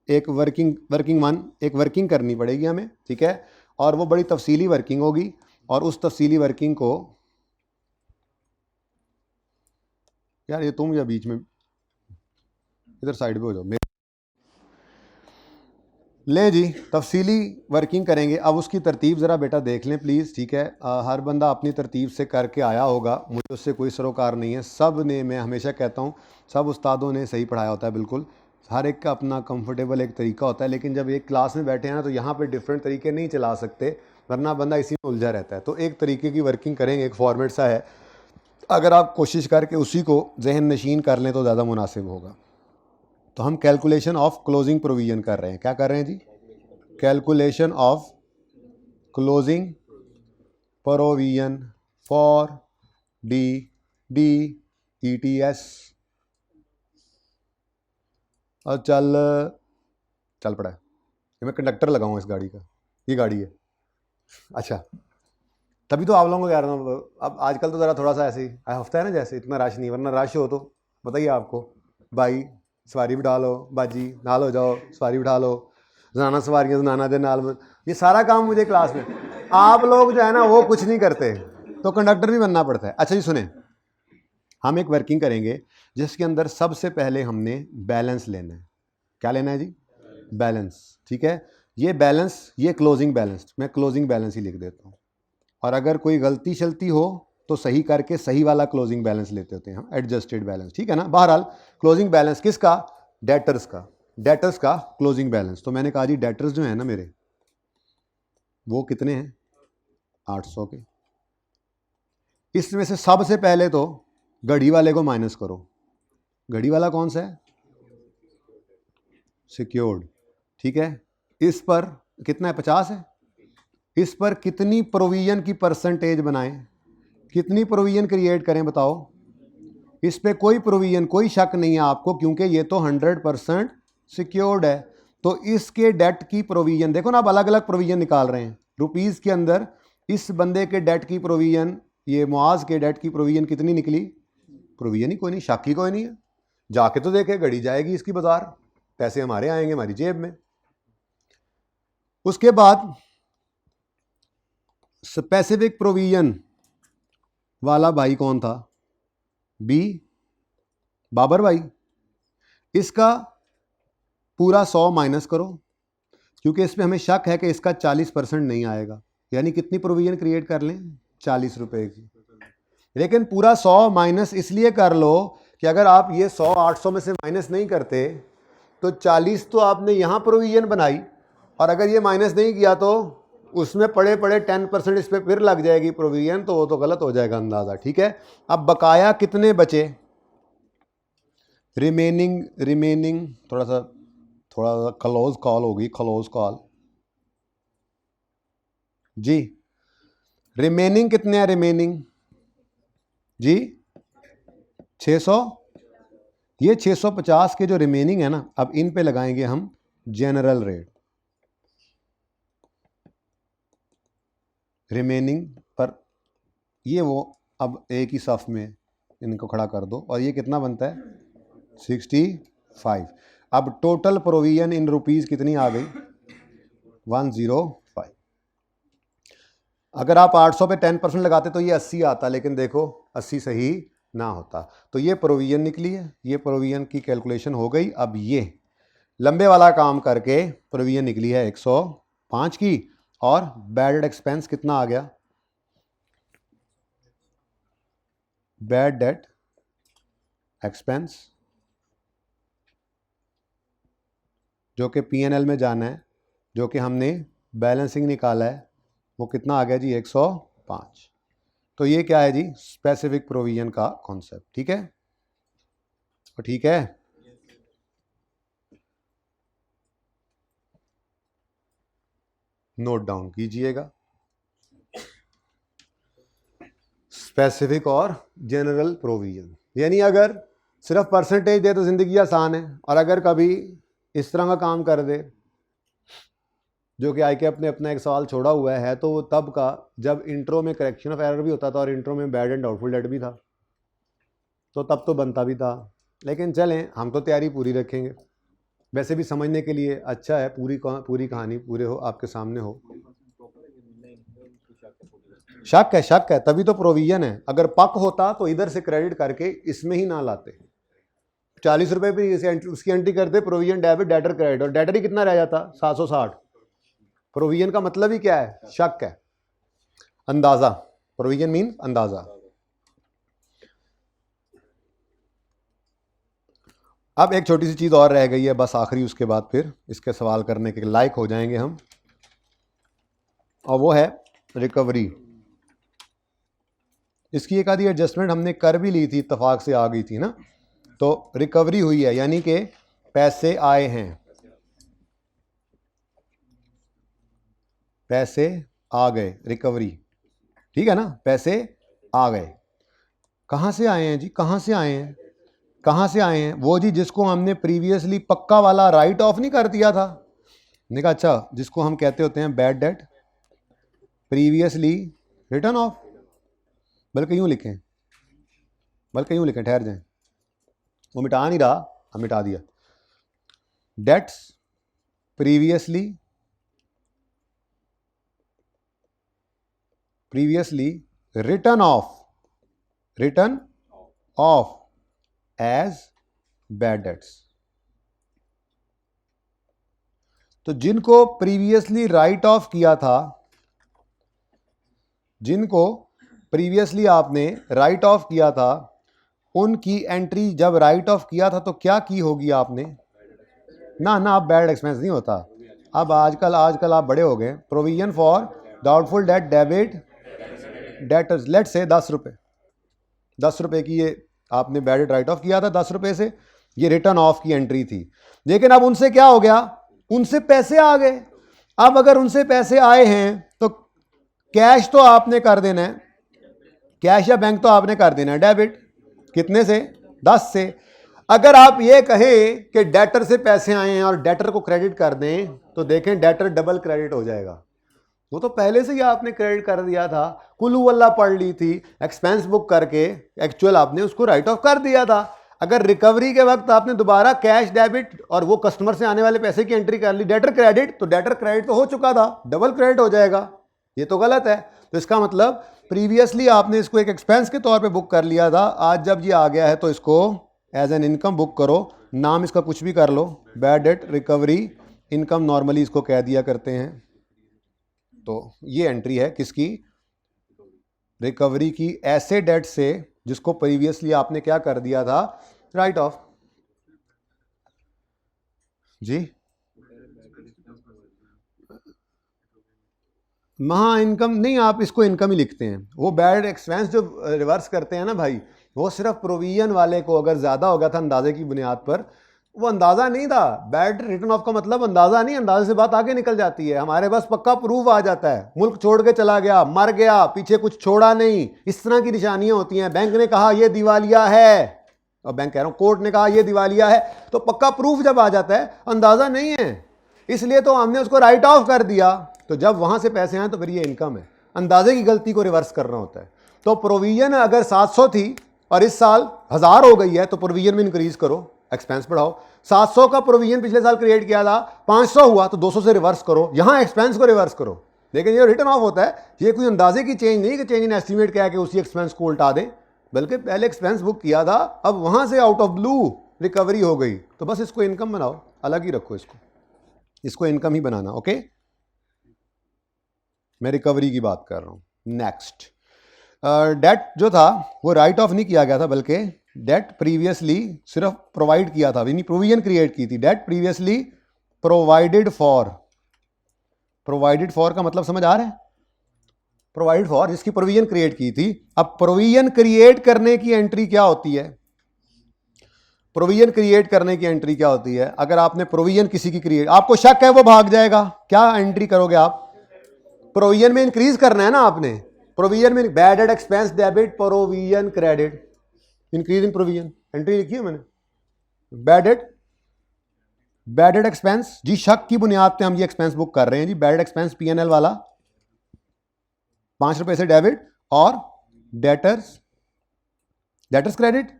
एक वर्किंग करनी पड़ेगी हमें, ठीक है। और वो बड़ी तफसीली वर्किंग होगी, और उस तफसीली वर्किंग को, यार ये तुम या बीच में इधर साइड पे हो जाओ, ले जी, तफसीली वर्किंग करेंगे। अब उसकी तरतीब ज़रा बेटा देख लें प्लीज़, ठीक है। हर बंदा अपनी तरतीब से करके आया होगा, मुझे उससे कोई सरोकार नहीं है। सब ने, मैं हमेशा कहता हूँ, सब उस्तादों ने सही पढ़ाया होता है, बिल्कुल हर एक का अपना कंफर्टेबल एक तरीका होता है, लेकिन जब एक क्लास में बैठे हैं ना, तो यहाँ पे डिफरेंट तरीके नहीं चला सकते, वरना बंदा इसी में उलझा रहता है। तो एक तरीके की वर्किंग करेंगे, एक फॉर्मेट सा है, अगर आप कोशिश करके उसी को जहन नशीन कर लें तो ज़्यादा मुनासिब होगा। तो हम कैलकुलेशन ऑफ क्लोजिंग प्रोविजन कर रहे हैं। क्या कर रहे हैं जी? Calculation of closing provision for DETS। और चल पड़ा है, ये मैं कंडक्टर लगाऊँ इस गाड़ी का, ये गाड़ी है। अच्छा, तभी तो आप लोगों को कह रहा हूँ, अब आजकल तो ज़रा थोड़ा सा ऐसे ही हफ्ता है ना, जैसे इतना रश नहीं, वरना रश हो तो बताइए आपको, भाई सवारी बिठा लो, बाजी नाल हो जाओ, सवारी बिठा लो, जनाना सवारियाँ जनाना दे नाल, ये सारा काम मुझे क्लास में, आप लोग जो है ना वो कुछ नहीं करते, तो कंडक्टर भी बनना पड़ता है। अच्छा जी सुने, हम एक वर्किंग करेंगे जिसके अंदर सबसे पहले हमने बैलेंस लेना है। क्या लेना है जी? बैलेंस, ठीक है। ये बैलेंस, ये क्लोजिंग बैलेंस, मैं क्लोजिंग बैलेंस ही लिख देता हूँ, और अगर कोई गलती शलती हो तो सही करके सही वाला क्लोजिंग बैलेंस लेते होते हैं हम, एडजस्टेड बैलेंस, ठीक है ना। बहरहाल क्लोजिंग बैलेंस किसका? डेटर्स का, डेटर्स का क्लोजिंग बैलेंस। तो मैंने कहा जी डेटर्स जो है ना मेरे, वो कितने हैं? 800 के। इसमें से सबसे पहले तो घड़ी वाले को माइनस करो। घड़ी वाला कौन सा है? सिक्योर्ड, ठीक है। इस पर कितना है? 50 है। इस पर कितनी प्रोविजन की परसेंटेज बनाएं, कितनी प्रोविजन क्रिएट करें बताओ? इस पे कोई प्रोविजन, कोई शक नहीं है आपको, क्योंकि ये तो 100% सिक्योर्ड है। तो इसके डेट की प्रोविजन देखो ना, आप अलग अलग प्रोविजन निकाल रहे हैं रुपीज़ के अंदर। इस बंदे के डेट की प्रोविजन, ये मुआज के डेट की प्रोविजन कितनी निकली? प्रोविजन ही कोई नहीं, शक ही कोई नहीं है। जाके तो देखे, घड़ी जाएगी इसकी बाजार, पैसे हमारे आएंगे हमारी जेब में। उसके बाद स्पेसिफिक प्रोविजन वाला भाई कौन था? बी, बाबर भाई। इसका पूरा 100 माइनस करो, क्योंकि इसमें हमें शक है कि इसका 40% नहीं आएगा। यानी कितनी प्रोविजन क्रिएट कर लें? 40 रुपए की। लेकिन पूरा 100 माइनस इसलिए कर लो कि अगर आप ये 100 800 में से माइनस नहीं करते तो 40 तो आपने यहाँ प्रोविजन बनाई, और अगर ये माइनस नहीं किया तो उसमें पड़े पड़े 10% इस पर फिर लग जाएगी प्रोविजन, तो वो तो गलत हो जाएगा अंदाज़ा। ठीक है, अब बकाया कितने बचे? रिमेनिंग थोड़ा सा क्लोज कॉल होगी, क्लोज कॉल जी। रिमेनिंग कितने हैं? रिमेनिंग जी 600। ये 650 के जो रिमेनिंग है ना, अब इन पे लगाएंगे हम जनरल रेट। रिमेनिंग पर ये वो अब एक ही सफ में इनको खड़ा कर दो, और ये कितना बनता है? 65। अब टोटल प्रोविजन इन रुपीस कितनी आ गई? 105। अगर आप 800 पे 10% लगाते तो ये 80 आता, लेकिन देखो 80 सही ना होता। तो ये प्रोविजन निकली है, ये प्रोविजन की कैलकुलेशन हो गई। अब ये लंबे वाला काम करके प्रोविजन निकली है 105 की, और बैड डेट एक्सपेंस कितना आ गया? बैड डेट एक्सपेंस जो कि P&L में जाना है, जो कि हमने बैलेंसिंग निकाला है, वो कितना आ गया जी? 105। तो ये क्या है जी? स्पेसिफिक प्रोविजन का कॉन्सेप्ट। ठीक है, तो ठीक है, नोट डाउन कीजिएगा। स्पेसिफिक और जनरल प्रोविजन, यानी अगर सिर्फ परसेंटेज दे तो ज़िंदगी आसान है, और अगर कभी इस तरह का काम कर दे जो कि ICAP अपने अपना एक सवाल छोड़ा हुआ है, तो वो तब का जब इंट्रो में करेक्शन ऑफ एरर भी होता था और इंट्रो में बैड एंड डाउटफुल डेट भी था, तो तब तो बनता भी था। लेकिन चलें, हम तो तैयारी पूरी रखेंगे। वैसे भी समझने के लिए अच्छा है, पूरी कहानी पूरे हो आपके सामने हो। शक है तभी तो प्रोविजन है। अगर पक होता तो इधर से क्रेडिट करके इसमें ही ना लाते। 40 रुपए पे उसकी एंट्री करते, प्रोविजन डेबिट डेटर क्रेडिट, और डेटर ही कितना रह जाता? 760। प्रोविजन का मतलब ही क्या है? शक है, अंदाजा। प्रोविजन मीन अंदाजा। अब एक छोटी सी चीज और रह गई है बस आखिरी, उसके बाद फिर इसके सवाल करने के लायक हो जाएंगे हम, और वो है रिकवरी। इसकी एक आधी एडजस्टमेंट हमने कर भी ली थी, इत्तेफाक से आ गई थी ना। तो रिकवरी हुई है, यानी कि पैसे आए हैं, पैसे आ गए, रिकवरी। ठीक है ना, पैसे आ गए। कहाँ से आए हैं जी? कहाँ से आए हैं? कहाँ से आए हैं? वो जी जिसको हमने प्रीवियसली पक्का वाला राइट ऑफ नहीं कर दिया था। मैंने कहा अच्छा, जिसको हम कहते होते हैं bad debt previously written of, बल्कि यूँ लिखें, ठहर जाएं, वो मिटा नहीं रहा, हम मिटा दिया। Debts previously written off as bad debts. तो जिनको प्रीवियसली राइट ऑफ किया था, जिनको प्रीवियसली आपने राइट ऑफ किया था, उनकी एंट्री जब राइट ऑफ किया था तो क्या की होगी आपने? ना अब बैड एक्सपेंस नहीं होता। अब आजकल आप बड़े हो गए। Provision for doubtful debt debit debtors, let's say 10 रुपए की ये आपने बैड डेट राइट ऑफ किया था 10 रुपए से, ये रिटर्न ऑफ की एंट्री थी। लेकिन अब उनसे क्या हो गया? उनसे पैसे आ गए। अब अगर उनसे पैसे आए हैं तो कैश तो आपने कर देना है, कैश या बैंक तो आपने कर देना है डेबिट। कितने से? 10 से। अगर आप ये कहें कि डेटर से पैसे आए हैं और डेटर को क्रेडिट कर दें, तो देखें डेटर डबल क्रेडिट हो जाएगा। वो तो पहले से ही आपने क्रेडिट कर दिया था, कुल्लू वल्ला पढ़ ली थी, एक्सपेंस बुक करके एक्चुअल आपने उसको राइट ऑफ कर दिया था। अगर रिकवरी के वक्त आपने दोबारा कैश डेबिट और वो कस्टमर से आने वाले पैसे की एंट्री कर ली डेटर क्रेडिट, तो डेटर क्रेडिट तो हो चुका था, डबल क्रेडिट हो जाएगा। ये तो गलत है। तो इसका मतलब प्रीवियसली आपने इसको एक एक्सपेंस के तौर पे बुक कर लिया था, आज जब ये आ गया है तो इसको एज एन इनकम बुक करो। नाम इसका कुछ भी कर लो, bad debt recovery income normally इसको कह दिया करते हैं। तो ये एंट्री है किसकी? रिकवरी की ऐसे डेट से जिसको प्रीवियसली आपने क्या कर दिया था, राइट ऑफ। जी महा इनकम नहीं, आप इसको इनकम ही लिखते हैं। वो बैड एक्सपेंस जो रिवर्स करते हैं ना भाई, वो सिर्फ प्रोविजन वाले को अगर ज़्यादा हो गया था अंदाजे की बुनियाद पर, वो अंदाज़ा नहीं था। बैड रिटर्न ऑफ का मतलब अंदाज़ा नहीं, अंदाजे से बात आगे निकल जाती है। हमारे पास पक्का प्रूफ आ जाता है, मुल्क छोड़ के चला गया, मर गया, पीछे कुछ छोड़ा नहीं, इस तरह की निशानियां होती हैं। बैंक ने कहा ये दिवालिया है, और बैंक कह रहा हूँ कोर्ट ने कहा ये दिवालिया है, तो पक्का प्रूफ जब आ जाता है, अंदाज़ा नहीं है, इसलिए तो हमने उसको राइट ऑफ कर दिया। तो जब वहां से पैसे आए तो फिर ये इनकम है। अंदाजे की गलती को रिवर्स करना होता है। तो प्रोविजन अगर 700 थी और इस साल 1000 हो गई है, तो प्रोविजन में इंक्रीज करो, एक्सपेंस बढ़ाओ। 700 का प्रोविजन पिछले साल क्रिएट किया था, 500 हुआ तो 200 से रिवर्स करो, यहां एक्सपेंस को रिवर्स करो। लेकिन ये रिटर्न ऑफ होता है, ये कोई अंदाजे की चेंज नहीं कि चेंज इन एस्टिमेट क्या है कि उसी एक्सपेंस को उल्टा दें, बल्कि पहले एक्सपेंस बुक किया था, अब वहां से आउट ऑफ ब्लू रिकवरी हो गई, तो बस इसको इनकम बनाओ, अलग ही रखो इसको इनकम ही बनाना। ओके, मैं रिकवरी की बात कर रहा हूं। नेक्स्ट, डेट जो था वो राइट ऑफ नहीं किया गया था, बल्कि डेट प्रीवियसली सिर्फ प्रोवाइड किया था, यानी प्रोविजन क्रिएट की थी। Debt previously provided for, provided for का मतलब समझ आ रहा है? प्रोवाइड फॉर जिसकी प्रोविजन क्रिएट की थी। अब प्रोविजन क्रिएट करने की एंट्री क्या होती है? प्रोविजन क्रिएट करने की एंट्री क्या होती है? अगर आपने प्रोविजन किसी की क्रिएट, आपको शक है वो भाग जाएगा, क्या एंट्री करोगे आप? प्रोविजन में इंक्रीज करना है ना आपने। प्रोविजन में बैड एड expense debit provision credit, increase in provision, entry लिखी है मैंने। बैड एड एक्सपेंस जी, शक की बुनियाद पे हम ये एक्सपेंस बुक कर रहे हैं जी। बैड एक्सपेंस पीएनएल वाला 5 रुपए से डेबिट, और डेटर्स क्रेडिट,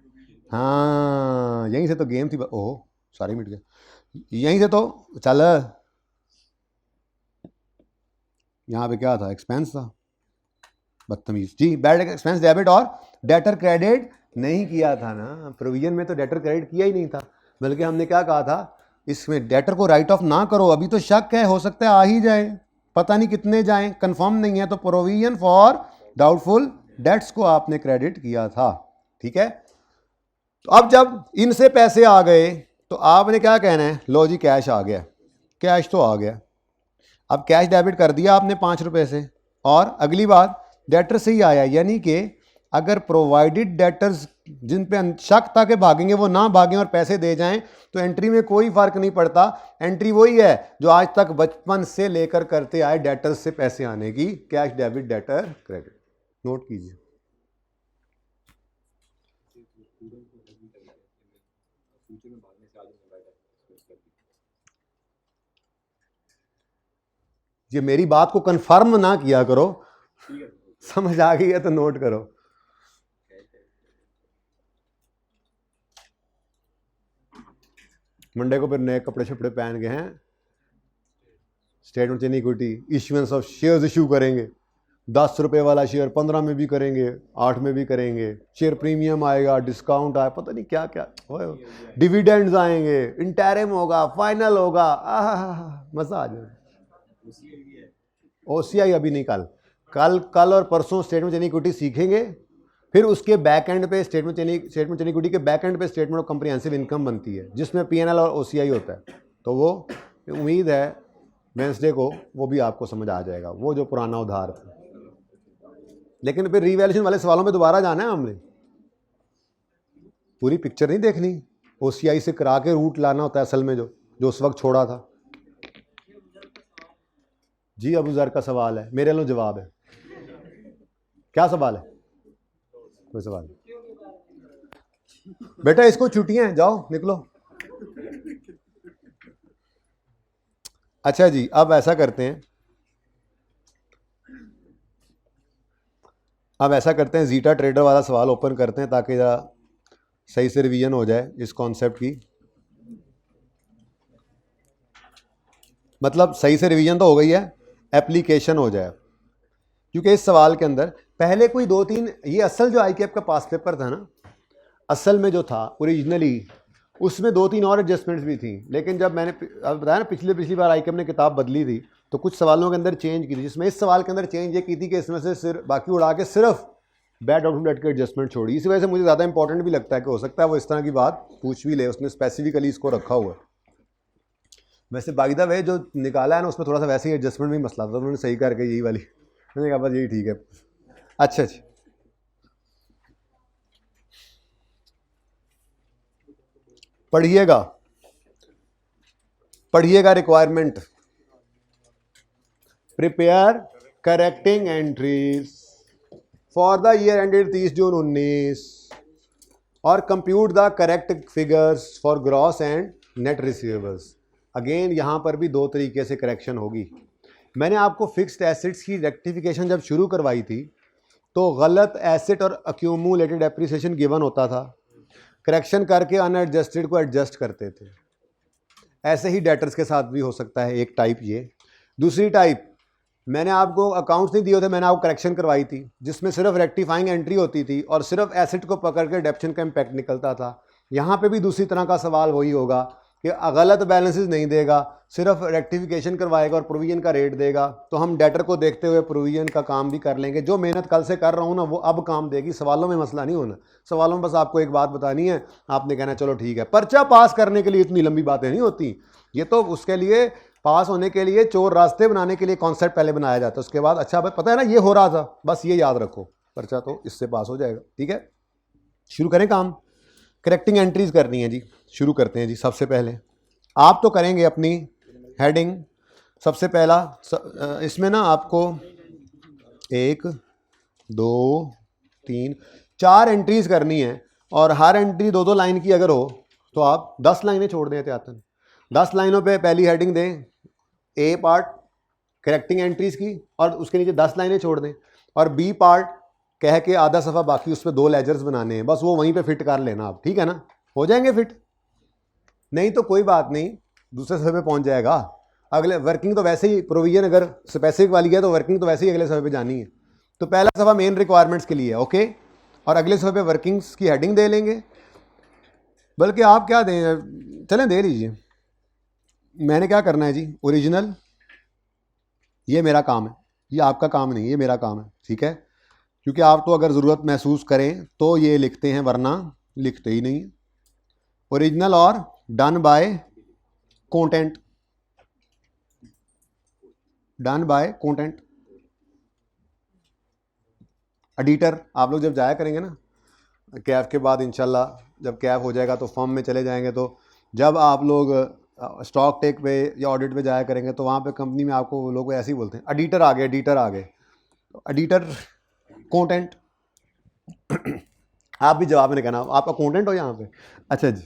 हाँ यहीं से तो गेम थी। ओह सारी मिट गया, यहीं से तो चल, यहां पे क्या था? एक्सपेंस था, बदतमीज जी। बैड एक्सपेंस डेबिट और डेटर क्रेडिट नहीं किया था ना, प्रोविजन में तो डेटर क्रेडिट किया ही नहीं था, बल्कि हमने क्या कहा था, इसमें डेटर को राइट ऑफ ना करो, अभी तो शक है, हो सकता है आ ही जाए, पता नहीं कितने जाएं, कंफर्म नहीं है, तो प्रोविजन फॉर डाउटफुल डेट्स को आपने क्रेडिट किया था। ठीक है, तो अब जब इनसे पैसे आ गए तो आपने क्या कहना है? लो जी कैश आ गया, कैश तो आ गया। अब कैश डेबिट कर दिया आपने 5 रुपए से, और अगली बात डेटर से ही आया, यानी कि अगर प्रोवाइडेड डेटर्स जिन पे शक था कि भागेंगे वो ना भागें और पैसे दे जाएं, तो एंट्री में कोई फर्क नहीं पड़ता। एंट्री वही है जो आज तक बचपन से लेकर करते आए डेटर्स से पैसे आने की, cash debit debtor credit. Note कीजिए। ये मेरी बात को कंफर्म ना किया करो, समझ आ गई है तो नोट करो। मंडे को फिर नए कपड़े छपड़े पहन के हैं, statement chain equity, issuance of shares issue करेंगे। 10 रुपए वाला शेयर 15 में भी करेंगे, 8 में भी करेंगे, शेयर प्रीमियम आएगा, डिस्काउंट आए, पता नहीं क्या क्या, डिविडेंड्स आएंगे, इंटरिम होगा, फाइनल होगा, मजा आ जाएगा। ओसीआई अभी नहीं, कल और परसों स्टेटमेंट चेन इक्विटी सीखेंगे, फिर उसके बैक एंड पे स्टेटमेंट चेन इक्विटी के बैक एंड पे स्टेटमेंट ऑफ कॉम्प्रिहेंसिव इनकम बनती है, जिसमें पीएनएल और ओसीआई होता है। तो वो उम्मीद है वेंसडे को वो भी आपको समझ आ जाएगा, वो जो पुराना उधार था। लेकिन फिर रीवैल्यूएशन वाले सवालों में दोबारा जाना है, हमने पूरी पिक्चर नहीं देखनी, ओसीआई से करा के रूट लाना होता है असल में, जो उस वक्त छोड़ा था। जी अबू जर का सवाल है, मेरे लो जवाब है। क्या सवाल है? कोई सवाल बेटा, इसको छुट्टियां हैं, जाओ निकलो। अच्छा जी, अब ऐसा करते हैं, जीटा ट्रेडर वाला सवाल ओपन करते हैं ताकि जरा सही से रिवीजन हो जाए इस कॉन्सेप्ट की। मतलब सही से रिवीजन तो हो गई है, एप्लीकेशन हो जाए, क्योंकि इस सवाल के अंदर पहले कोई 2-3, ये असल जो आईकेएफ का पास पेपर था ना, असल में जो था ओरिजिनली, उसमें 2-3 और एडजस्टमेंट्स भी थी। लेकिन जब मैंने अब बताया ना पिछली बार आईकेएफ ने किताब बदली थी, तो कुछ सवालों के अंदर चेंज की थी, जिसमें इस सवाल के अंदर चेंज ये की थी कि इसमें से सिर्फ बाकी उड़ा के सिर्फ बैड डाउटफुल डेट की एडजस्टमेंट छोड़ी। इसी वजह से मुझे ज़्यादा इंपॉर्टेंट भी लगता है कि हो सकता है वो इस तरह की बात पूछ भी ले, उसने स्पेसिफिकली इसको रखा हुआ है। वैसे बाय द वे जो निकाला है ना उसमें थोड़ा सा वैसे ही एडजस्टमेंट भी मसला था, उन्होंने सही करके यही वाली, मैंने कहा बस यही ठीक है। अच्छा अच्छा, पढ़िएगा requirement. Prepare correcting entries for the year ended 30 June 19 और compute the correct figures for gross and net receivables. Again यहाँ पर भी दो तरीके से करेक्शन होगी। मैंने आपको फिक्स्ड एसेट्स की रेक्टिफिकेशन जब शुरू करवाई थी तो गलत एसेट और अक्यूमुलेटेड एप्रिसिएशन गिवन होता था, करेक्शन करके अनएडजस्टेड को एडजस्ट करते थे। ऐसे ही डेटर्स के साथ भी हो सकता है, एक टाइप ये। दूसरी टाइप, मैंने आपको अकाउंट्स नहीं दिए होते, मैंने आपको करेक्शन करवाई थी जिसमें सिर्फ रेक्टिफाइंग एंट्री होती थी और सिर्फ एसेट को पकड़ के डेप्शन का इम्पैक्ट निकलता था। यहाँ पे भी दूसरी तरह का सवाल वही होगा कि गलत बैलेंसेस नहीं देगा, सिर्फ रेक्टिफिकेशन करवाएगा और प्रोविजन का रेट देगा। तो हम डेटर को देखते हुए प्रोविजन का काम भी कर लेंगे। जो मेहनत कल से कर रहा हूँ ना वो अब काम देगी, सवालों में मसला नहीं होना। सवालों में बस आपको एक बात बतानी है, आपने कहना चलो ठीक है। पर्चा पास करने के लिए इतनी लंबी बातें नहीं होती, ये तो उसके लिए पास होने के लिए चोर रास्ते बनाने के लिए कॉन्सेप्ट पहले बनाया जाता है, उसके बाद अच्छा पता है ना ये हो रहा था, बस ये याद रखो, पर्चा तो इससे पास हो जाएगा। ठीक है, शुरू करें काम। करेक्टिंग एंट्रीज करनी है जी, शुरू करते हैं जी। सबसे पहले आप तो करेंगे अपनी हेडिंग। सबसे पहला इसमें ना आपको 1 2 3 4 एंट्रीज करनी है और हर एंट्री 2-2 लाइन की अगर हो तो आप 10 लाइनें छोड़ दें एहतियातन। 10 लाइनों पे पहली हेडिंग दें ए पार्ट करेक्टिंग एंट्रीज की और उसके नीचे 10 लाइनें छोड़ दें, और बी पार्ट कह के आधा सफ़ा बाकी उस पर 2 लेजर्स बनाने हैं, बस वो वहीं पे फिट कर लेना आप। ठीक है ना, हो जाएंगे फिट, नहीं तो कोई बात नहीं, दूसरे सफ़े पे पहुंच जाएगा। अगले वर्किंग तो वैसे ही प्रोविजन अगर स्पेसिफिक वाली है तो वर्किंग तो वैसे ही अगले सफ़े पे जानी है। तो पहला सफ़ा मेन रिक्वायरमेंट्स के लिए, ओके, और अगले सफ़े पे वर्किंग्स की हेडिंग दे लेंगे। बल्कि आप क्या दें, चलें दे लीजिए। मैंने क्या करना है जी, ओरिजिनल, ये मेरा काम है, ये आपका काम नहीं, ये मेरा काम है। ठीक है, क्योंकि आप तो अगर ज़रूरत महसूस करें तो ये लिखते हैं, वरना लिखते ही नहीं। ओरिजिनल और done by content, done by content. Editor आप लोग जब जाया करेंगे ना कैफ के बाद, इंशाल्लाह जब कैफ हो जाएगा तो फॉर्म में चले जाएंगे, तो जब आप लोग स्टॉक टेक पे या ऑडिट पे जाया करेंगे तो वहाँ पे कंपनी में आपको वो लोग ऐसे ही बोलते हैं, एडिटर आ गए, एडिटर आ गए। तो एडिटर कंटेंट आप भी जवाब में कहना आप अकाउंटेंट हो यहाँ पे। अच्छा जी,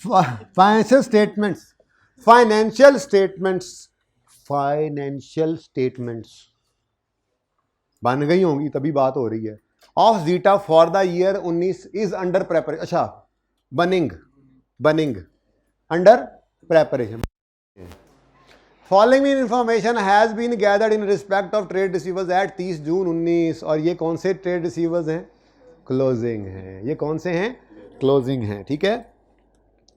financial statements, financial statements, financial statements बन गई होंगी तभी बात हो रही है। Of Zeta for the year 19 is under preparation, अच्छा बनिंग, बनिंग under preparation. Following information has been gathered in respect of trade receivers at 30 June 19। और ये कौन से ट्रेड रिसीवर्स हैं, क्लोजिंग हैं। ये कौन से हैं, क्लोजिंग हैं। ठीक है,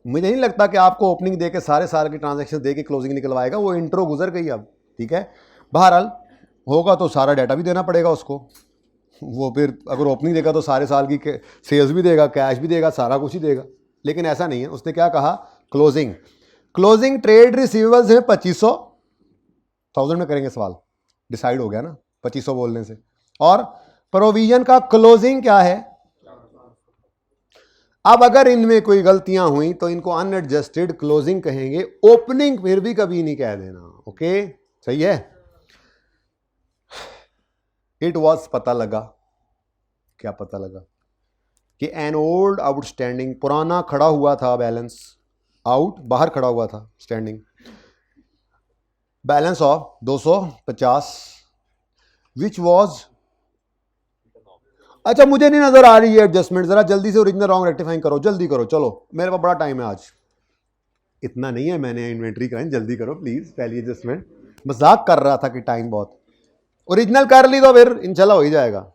मुझे नहीं लगता कि आपको ओपनिंग दे के सारे साल की ट्रांजैक्शन दे के क्लोजिंग निकलवाएगा, वो इंट्रो गुजर गई अब। ठीक है, बहरहाल होगा तो सारा डाटा भी देना पड़ेगा उसको, वो फिर अगर ओपनिंग देगा तो सारे साल की सेल्स भी देगा, कैश भी देगा, सारा कुछ ही देगा। लेकिन ऐसा नहीं है, उसने क्या कहा, क्लोजिंग, क्लोजिंग ट्रेड रिसीवेबल्स है 2500 में करेंगे सवाल, डिसाइड हो गया ना 2500 बोलने से। और प्रोविजन का क्लोजिंग क्या है। अब अगर इनमें कोई गलतियां हुई तो इनको अनएडजस्टेड क्लोजिंग कहेंगे, ओपनिंग फिर भी कभी नहीं कह देना। ओके, सही है। इट वॉज, पता लगा, क्या पता लगा कि एन ओल्ड आउटस्टैंडिंग, पुराना खड़ा हुआ था बैलेंस, आउट बाहर खड़ा हुआ था, standing balance of 250 which was, अच्छा मुझे नहीं नजर आ रही है एडजस्टमेंट, जरा जल्दी से ओरिजिनल रॉन्ग रेक्टिफाइंग करो, जल्दी करो, चलो मेरे पास बड़ा टाइम है आज, इतना नहीं है मैंने इन्वेंट्री कराई, जल्दी करो प्लीज। पहली एडजस्टमेंट मजाक कर रहा था कि टाइम बहुत, ओरिजिनल कर ली तो फिर इंशाल्लाह हो ही जाएगा।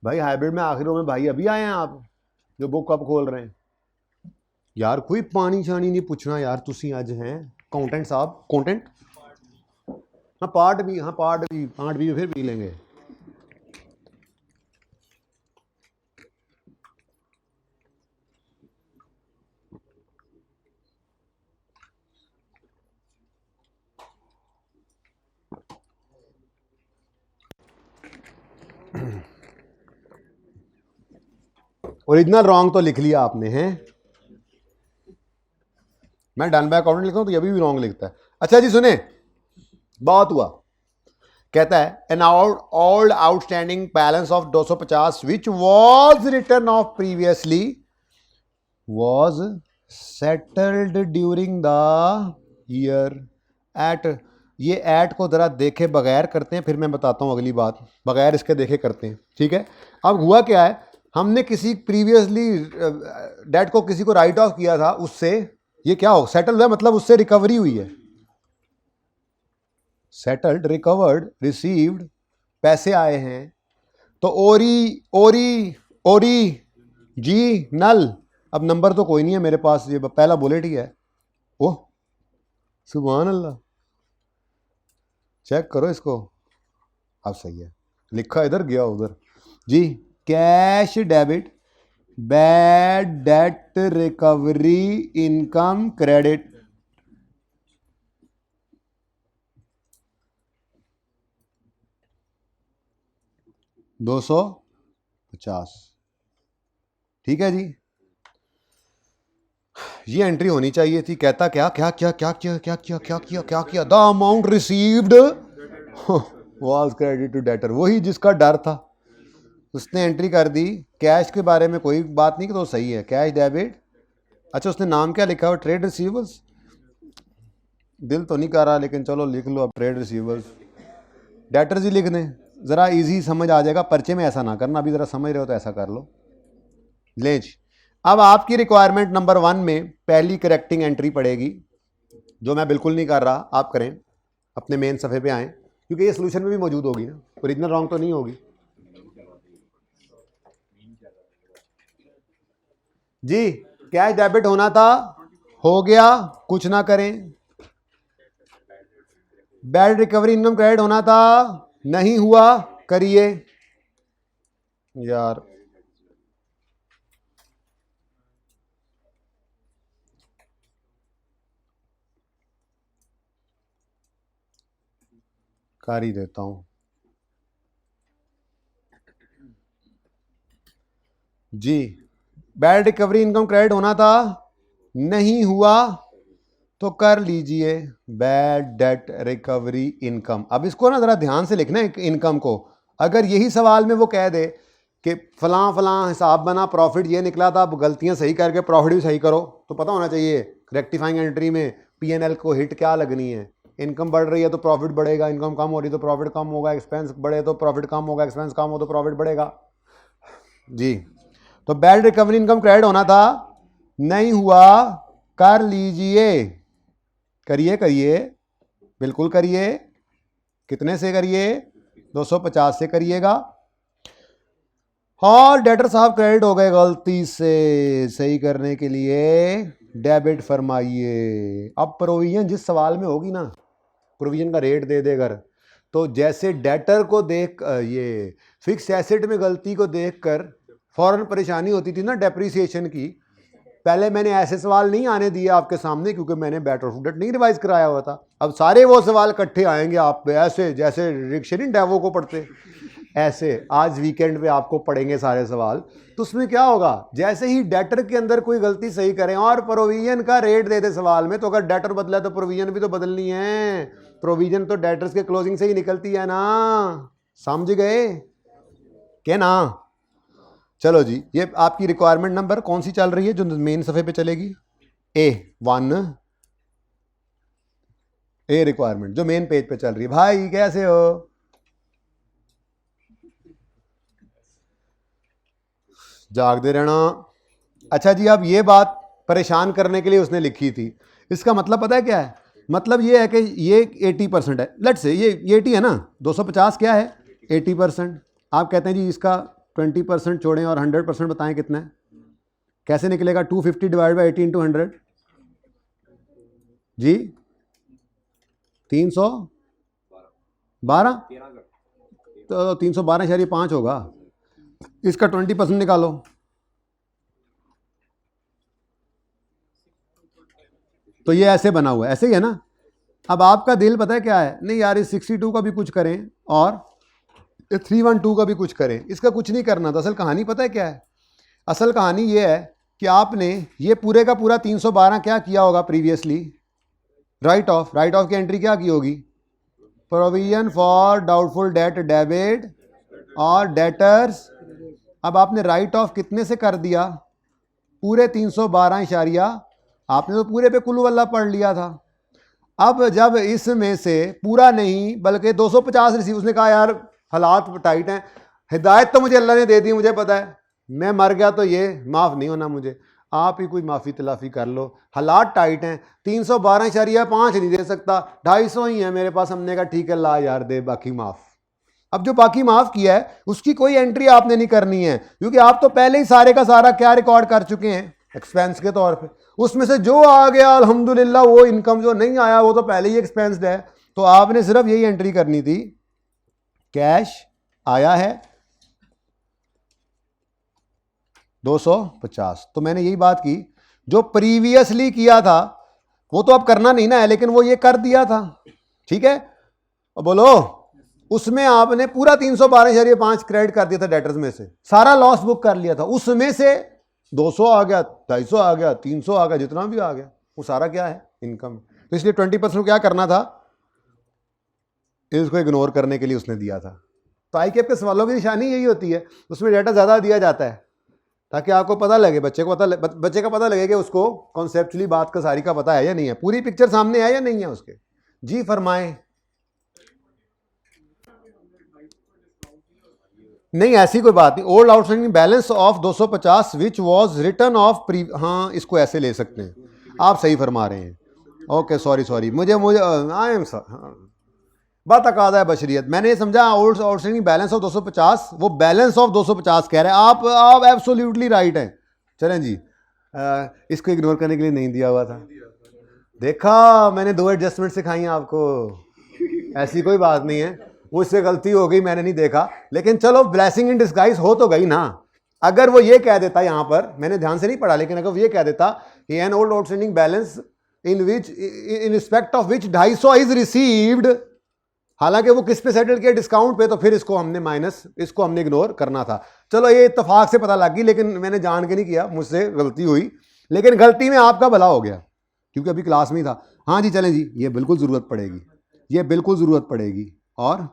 भाई हाइब्रिड में आखिरों में भाई अभी आए हैं आप जो बुक अब खोल रहे हैं यार। कोई पानी शानी नहीं पूछना यार, तुसी आज हैं अकाउंटेंट साहब। अकाउंटेंट हाँ पार्ट भी फिर पी लेंगे। ओरिजिनल रॉन्ग तो लिख लिया आपने हैं। मैं डन बाय अकाउंटेंट लिखता हूँ तो ये भी रॉन्ग लिखता है। अच्छा जी सुने, बहुत हुआ। कहता है an old outstanding balance of 250 which was written off previously was settled during the year एट। ये एट को जरा देखे बगैर करते हैं, फिर मैं बताता हूं अगली बात। बगैर इसके देखे करते हैं, ठीक है। अब हुआ क्या है, हमने किसी प्रीवियसली डेट को किसी को राइट ऑफ किया था, उससे ये क्या हो सेटल हुआ, मतलब उससे रिकवरी हुई है। सेटल्ड, रिकवर्ड, रिसीव्ड, पैसे आए हैं। तो ओरी जी नल। अब नंबर तो कोई नहीं है मेरे पास, ये पहला बुलेट ही है। ओह सुभान अल्लाह, चेक करो इसको। अब सही है, लिखा इधर गया उधर जी। Cash debit, bad debt recovery, income credit. $250, ठीक है जी। ये एंट्री होनी चाहिए थी। कहता क्या क्या क्या क्या क्या क्या क्या क्या क्या क्या क्या the amount received was credit to debtor. वही जिसका डर था उसने एंट्री कर दी। कैश के बारे में कोई बात नहीं कि तो सही है, कैश डेबिट। अच्छा उसने नाम क्या लिखा हुआ, ट्रेड रिसीवर्स। दिल तो नहीं कर रहा लेकिन चलो लिख लो अब ट्रेड रिसीवर्स। डेटर्स ही लिख दें, ज़रा इजी समझ आ जाएगा। पर्चे में ऐसा ना करना, अभी ज़रा समझ रहे हो तो ऐसा कर लो। ले जी, अब आपकी रिक्वायरमेंट नंबर 1 में पहली करेक्टिंग एंट्री पड़ेगी, जो मैं बिल्कुल नहीं कर रहा, आप करें। अपने मेन सफ़े पे आएँ, क्योंकि ये सोल्यूशन में भी मौजूद होगी ना, ओरिजिनल रॉन्ग तो नहीं होगी जी। कैश डेबिट होना था, हो गया, कुछ ना करें। बैड रिकवरी इनकम क्रेडिट होना था, नहीं हुआ, करिए यार। कर ही देता हूं जी। बैड रिकवरी इनकम क्रेडिट होना था, नहीं हुआ, तो कर लीजिए बैड डेट रिकवरी इनकम। अब इसको ना ज़रा ध्यान से लिखना है इनकम को। अगर यही सवाल में वो कह दे कि फलां फलां हिसाब बना, प्रॉफिट ये निकला था, अब गलतियां सही करके प्रॉफिट भी सही करो, तो पता होना चाहिए रेक्टिफाइंग एंट्री में पीएनएल को हिट क्या लगनी है। इनकम बढ़ रही है तो प्रॉफिट बढ़ेगा, इनकम कम हो रही है तो प्रॉफिट कम होगा, एक्सपेंस बढ़े तो प्रॉफिट कम होगा, एक्सपेंस कम हो तो प्रॉफिट बढ़ेगा जी। तो बैड रिकवरी इनकम क्रेडिट होना था, नहीं हुआ, कर लीजिए। करिए करिए, बिल्कुल करिए। कितने से करिए, 250 से करिएगा। और डेटर साहब क्रेडिट हो गए गलती से, सही करने के लिए डेबिट फरमाइए। अब प्रोविजन जिस सवाल में होगी ना, प्रोविजन का रेट दे देकर, तो जैसे डेटर को देख ये फिक्स एसेट में गलती को देखकर फौरन परेशानी होती थी ना डेप्रिसिएशन की, पहले मैंने ऐसे सवाल नहीं आने दिए आपके सामने, क्योंकि मैंने बैटर फुडेट नहीं रिवाइज कराया हुआ था। अब सारे वो सवाल इकट्ठे आएंगे आप पे, ऐसे जैसे डिक्शनरी डेवो को पढ़ते ऐसे आज वीकेंड पे आपको पढ़ेंगे सारे सवाल। तो उसमें क्या होगा, जैसे ही डेटर के अंदर कोई गलती सही करें और प्रोविजन का रेट दे दे सवाल में, तो अगर डेटर बदला तो प्रोविजन भी तो बदलनी है। प्रोविजन तो डेटर्स के क्लोजिंग से ही निकलती है ना, समझ गए क्या ना। चलो जी, ये आपकी रिक्वायरमेंट नंबर कौन सी चल रही है जो मेन सफ़े पे चलेगी, A1 ए रिक्वायरमेंट जो मेन पेज पे चल रही है। भाई कैसे हो, जागते रहना। अच्छा जी, अब ये बात परेशान करने के लिए उसने लिखी थी, इसका मतलब पता है क्या है, मतलब ये है कि ये 80% है। लेट्स से ये 80 है ना, 250 क्या है 80%। आप कहते हैं जी इसका 20% छोड़ें और 100% बताएं कितना है, कैसे निकलेगा? 250 डिवाइड बाई 80 इंटू 100 जी 312, तो 312.5 होगा। इसका 20% निकालो, तो ये ऐसे बना हुआ है, ऐसे ही है ना। अब आपका दिल पता है क्या है, नहीं यार इस 62 का भी कुछ करें और 312 का भी कुछ करें, इसका कुछ नहीं करना था। असल कहानी पता है क्या है? असल कहानी ये है कि आपने ये पूरे का पूरा 312 क्या किया होगा previously? Right of. Right of की एंट्री क्या की होगी? Provision for doubtful debt debit और डेटर्स। अब आपने राइट ऑफ कितने से कर दिया? पूरे 312 इशारिया, आपने तो पूरे पे कुल्लू वल्ला पढ़ लिया था। अब जब इसमें से पूरा नहीं बल्कि 250 रिसीव, उसने कहा यार हालात टाइट हैं, हिदायत तो मुझे अल्लाह ने दे दी, मुझे पता है मैं मर गया तो ये माफ़ नहीं होना मुझे, आप ही कोई माफ़ी तलाफ़ी कर लो, हालात टाइट हैं, 312.5 नहीं दे सकता, 250 ही है मेरे पास। हमने कहा ठीक है ला यार दे, बाकी माफ़। अब जो बाकी माफ़ किया है उसकी कोई एंट्री आपने नहीं करनी है, क्योंकि आप तो पहले ही सारे का सारा क्या रिकॉर्ड कर चुके हैं एक्सपेंस के तौर पे। उसमें से जो आ गया अल्हम्दुलिल्लाह, वो इनकम, जो नहीं आया वो तो पहले ही एक्सपेंस्ड है। तो आपने सिर्फ यही एंट्री करनी थी, कैश आया है 250। तो मैंने यही बात की, जो प्रीवियसली किया था वो तो अब करना नहीं ना है, लेकिन वो ये कर दिया था, ठीक है। और बोलो, उसमें आपने पूरा 312.5 क्रेडिट कर दिया था डेटर्स में से, सारा लॉस बुक कर लिया था, उसमें से 200 आ गया, 250 आ गया, 300 आ गया, जितना भी आ गया वो सारा क्या है? इनकम। तो इसलिए 20% क्या करना था? इसको इग्नोर करने के लिए उसने दिया था। तो आई के सवालों की निशानी यही होती है, उसमें डाटा ज़्यादा दिया जाता है ताकि आपको पता लगे, बच्चे का पता लगे कि उसको कॉन्सेप्चुअली बात का सारी का पता है या नहीं है, पूरी पिक्चर सामने है या नहीं है उसके। जी फरमाएं। नहीं ऐसी कोई बात नहीं। Old outstanding balance of 250 which was written of pre, हाँ इसको ऐसे ले सकते हैं, आप सही फरमा रहे हैं। ओके सॉरी मुझे आई एम बात अकादा है बशरियत, मैंने ये समझा ओल्ड आउटस्टैंडिंग बैलेंस ऑफ 250, वो बैलेंस ऑफ 250 कह रहे हैं आप एब्सोल्युटली राइट हैं। चलें जी, इसको इग्नोर करने के लिए नहीं दिया हुआ था, देखा मैंने 2 एडजस्टमेंट सिखाई हैं आपको, ऐसी कोई बात नहीं है, मुझसे गलती हो गई मैंने नहीं देखा, लेकिन चलो ब्लेसिंग इन डिस्गाइज हो तो गई ना। अगर वो ये कह देता यहां पर, मैंने ध्यान से नहीं पढ़ा, लेकिन अगर वो ये कह देता कि N old outstanding balance in respect of which 250 is received, हालांकि वो किस पे सेटल किया? डिस्काउंट पे, तो फिर इसको हमने इग्नोर करना था। चलो ये इत्तेफाक से पता लग गई, लेकिन मैंने जान के नहीं किया, मुझसे गलती हुई, लेकिन गलती में आपका भला हो गया क्योंकि अभी क्लास में ही था। हाँ जी चलें जी, ये बिल्कुल ज़रूरत पड़ेगी, ये बिल्कुल ज़रूरत पड़ेगी। और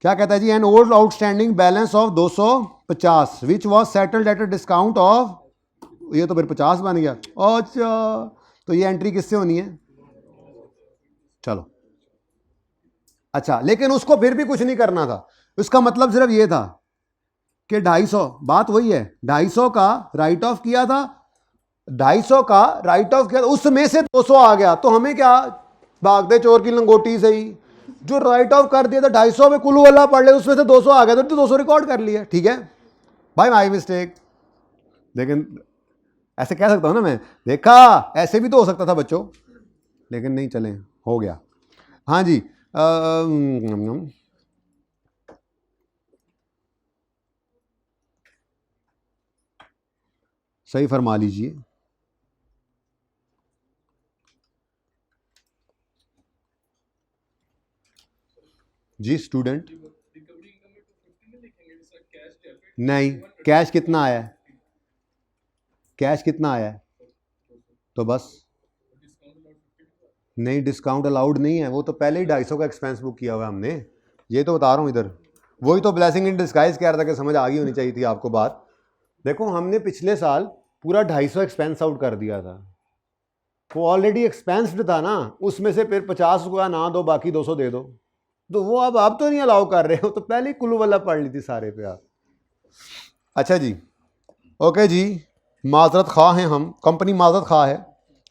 क्या कहता है जी? An old outstanding balance of 250 which was settled at a discount of, ये तो फिर 50 बन गया। अच्छा तो ये एंट्री किससे होनी है? चलो अच्छा, लेकिन उसको फिर भी कुछ नहीं करना था, उसका मतलब सिर्फ ये था कि 250, बात वही है, 250 का राइट ऑफ किया था, 250 का राइट ऑफ किया था, उसमें से 200 आ गया, तो हमें क्या भागते चोर की लंगोटी से ही, जो राइट ऑफ कर दिया था 250 में कुल्लू वाला पढ़ ले, उसमें से 200 आ गया तो 200 रिकॉर्ड कर लिया, ठीक है भाई, माई मिस्टेक। लेकिन ऐसे कह सकता हूं ना मैं, देखा ऐसे भी तो हो सकता था बच्चों, लेकिन नहीं, चलें हो गया। हाँ जी सही फरमा लीजिए। जी स्टूडेंट, नहीं कैश कितना आया है? कैश कितना आया है? तो बस नहीं, डिस्काउंट अलाउड नहीं है, वो तो पहले ही 250 का एक्सपेंस बुक किया हुआ है हमने, ये तो बता रहा हूँ इधर, वही तो ब्लेसिंग इन डिस्गाइज कह रहा था कि समझ आ गई होनी चाहिए थी आपको बात। देखो हमने पिछले साल पूरा 250 एक्सपेंस आउट कर दिया था, वो ऑलरेडी एक्सपेंस्ड था ना, उसमें से फिर 50 रुपया ना दो, बाकी 200 दे दो, तो वो अब आप तो नहीं अलाउ कर रहे हो, तो पहले ही कुल्लू वाला पढ़ ली थी सारे पे आप। अच्छा जी ओके जी, माजरत खा हैं हम, कंपनी माजरत खा है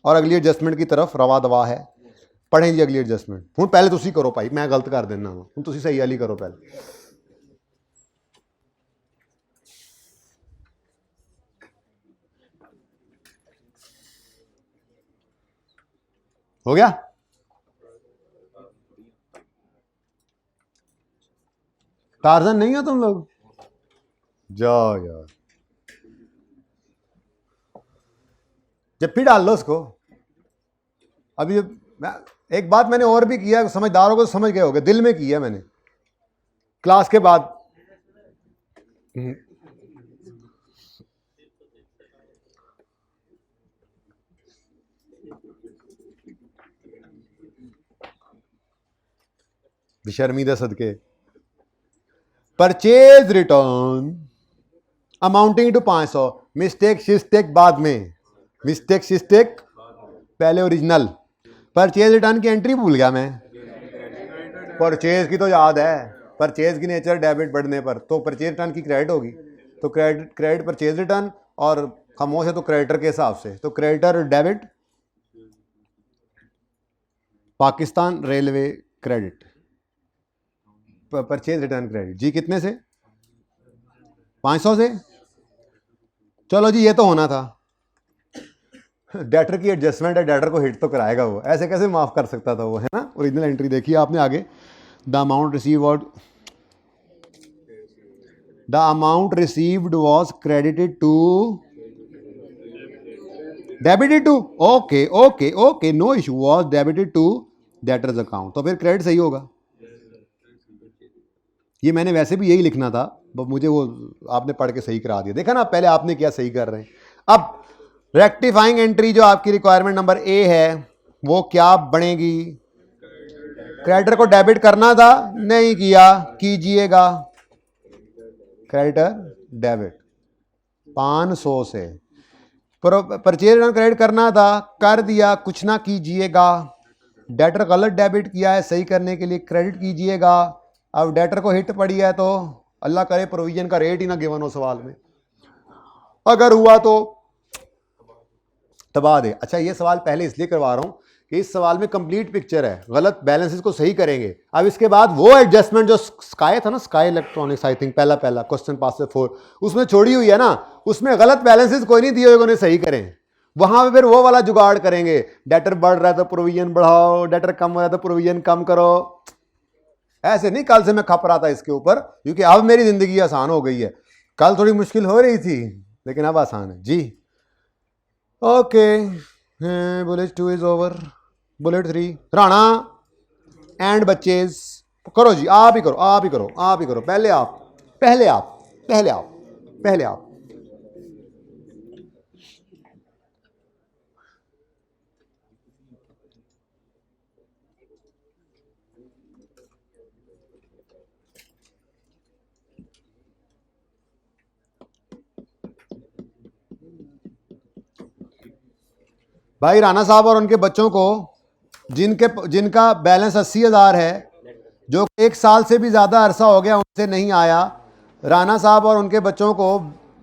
और अगली एडजस्टमेंट की तरफ रवा दवा है। पढ़ें जी अगली एडजस्टमेंट। हूँ पहले तुसी करो भाई, मैं गलत कर देना हूँ, तुसी सही वाली करो पहले। हो गया? टार्जन नहीं हो तुम लोग? जाओ यार, जब फिर डाल लो उसको। अभी एक बात मैंने और भी किया, समझदारों को समझ गए होगे, दिल में किया मैंने क्लास के बाद। बेशर्मीदा सदके। Purchase return amounting to 500, mistake शिस्टेक बाद में, मिस्टेक शिस्टेक पहले ओरिजिनल। परचेज रिटर्न की एंट्री भूल गया मैं। परचेज की तो याद है, परचेज की नेचर डेबिट बढ़ने पर तो परचेज रिटर्न की क्रेडिट होगी, तो क्रेडिट परचेज रिटर्न, और खामोश है तो क्रेडिटर के हिसाब से, तो creditor debit Pakistan railway credit, purchase return credit जी कितने से? 500 से। चलो जी, ये तो होना था। डेटर की एडजस्टमेंट है, डेटर को हिट तो कराएगा वो, ऐसे कैसे माफ कर सकता था वो, है ना? ओरिजिनल एंट्री देखिए आपने आगे, the amount received was credited to, debited to, okay okay okay, no issue, was debited to debtors account, तो फिर क्रेडिट सही होगा। ये मैंने वैसे भी यही लिखना था, मुझे वो आपने पढ़ के सही करा दिया, देखा ना, पहले आपने क्या सही कर रहे हैं। अब रेक्टिफाइंग एंट्री जो आपकी रिक्वायरमेंट नंबर ए है, वो क्या बनेगी? क्रेडिटर को डेबिट करना था, नहीं किया, कीजिएगा क्रेडिटर डेबिट 500 से। परचेज रिटर्न क्रेडिट करना था, कर दिया, कुछ ना कीजिएगा। डेटर गलत डेबिट किया है, सही करने के लिए क्रेडिट कीजिएगा। अब डेटर को हिट पड़ी है तो अल्लाह करे प्रोविजन का रेट ही ना गिवन हो सवाल में, अगर हुआ तो दबा दे। अच्छा, ये सवाल पहले इसलिए करवा रहा हूं कि इस सवाल में कंप्लीट पिक्चर है, गलत बैलेंसेस को सही करेंगे। अब इसके बाद वो एडजस्टमेंट जो स्काई था ना, स्काई इलेक्ट्रॉनिक्स, आई थिंक पहला क्वेश्चन पास से 4, उसमें छोड़ी हुई है ना, उसमें गलत बैलेंसेस कोई नहीं दिए हुए, उन्हें सही करें, वहां पे फिर वो वाला जुगाड़ करेंगे। डेटर बढ़ रहा है तो प्रोविजन बढ़ाओ, डेटर कम हो रहा है तो प्रोविजन कम करो। ऐसे नहीं, कल से मैं खप रहा था इसके ऊपर, क्योंकि अब मेरी जिंदगी आसान हो गई है। कल थोड़ी मुश्किल हो रही थी, लेकिन अब आसान है जी। Okay, bullet 2 is over, bullet 3 Rana and बच्चेज, करो जी, आप ही करो, आप ही करो, आप ही करो, पहले आप, पहले आप, पहले आप, पहले आप। भाई राणा साहब और उनके बच्चों को जिनका बैलेंस 80,000 है, जो 1 साल से भी ज़्यादा अरसा हो गया उनसे नहीं आया, राणा साहब और उनके बच्चों को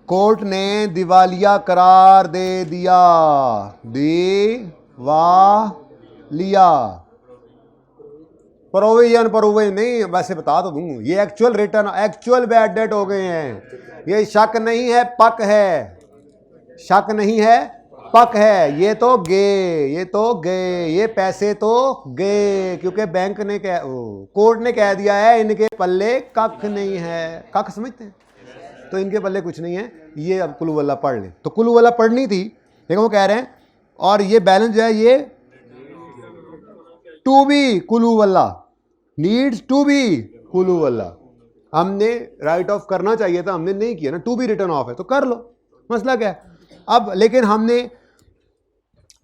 कोर्ट ने दिवालिया करार दे दिया। दिवालिया, प्रोविजन नहीं, वैसे बता तो दूं, ये actual return, actual bad debt हो गए हैं। ये शक नहीं है, पक है, शक नहीं है, पक है। ये तो गए, ये पैसे तो गए, क्योंकि बैंक ने कोर्ट ने कह दिया है इनके पल्ले कख नहीं है। कख समझते हैं? तो इनके पल्ले कुछ नहीं है। ये अब कुल्लू वाला पढ़ ले, तो कुल्लू वाला पढ़नी थी, लेकिन वो कह रहे हैं, और ये बैलेंस जो है ये टू बी कुल्लू वाला, नीड्स टू बी कुल्लू वाला। हमने राइट ऑफ करना चाहिए था, हमने नहीं किया ना, टू बी रिटर्न ऑफ है तो कर लो, मसला क्या है। अब लेकिन हमने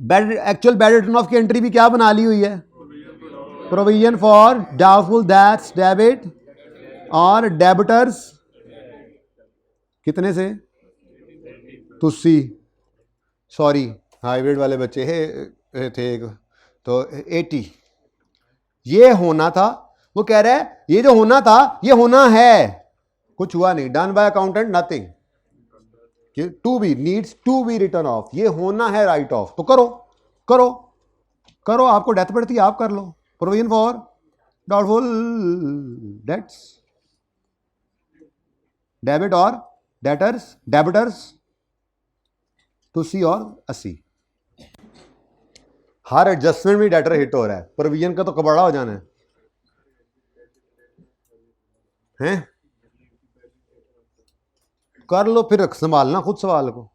एक्चुअल बैड रिटर्न ऑफ की एंट्री भी क्या बना ली हुई है? Provision for doubtful that's debit और डेबिटर्स कितने से? तुस्सी, सॉरी हाइब्रिड वाले बच्चे थे तो 80। ये होना था, वो कह रहा है ये जो होना था ये होना है, कुछ हुआ नहीं, done by accountant nothing, to be needs to be written off, ये होना है राइट ऑफ, तो करो करो करो, आपको डेथ पड़ती है आप कर लो। Provision for doubtful debts, debit और डेबिटर्स तुसी और 80। हर एडजस्टमेंट में डेटर हिट हो रहा है, प्रोविजन का तो कबाड़ा हो जाना है? कर लो फिर, संभालना खुद सवाल को।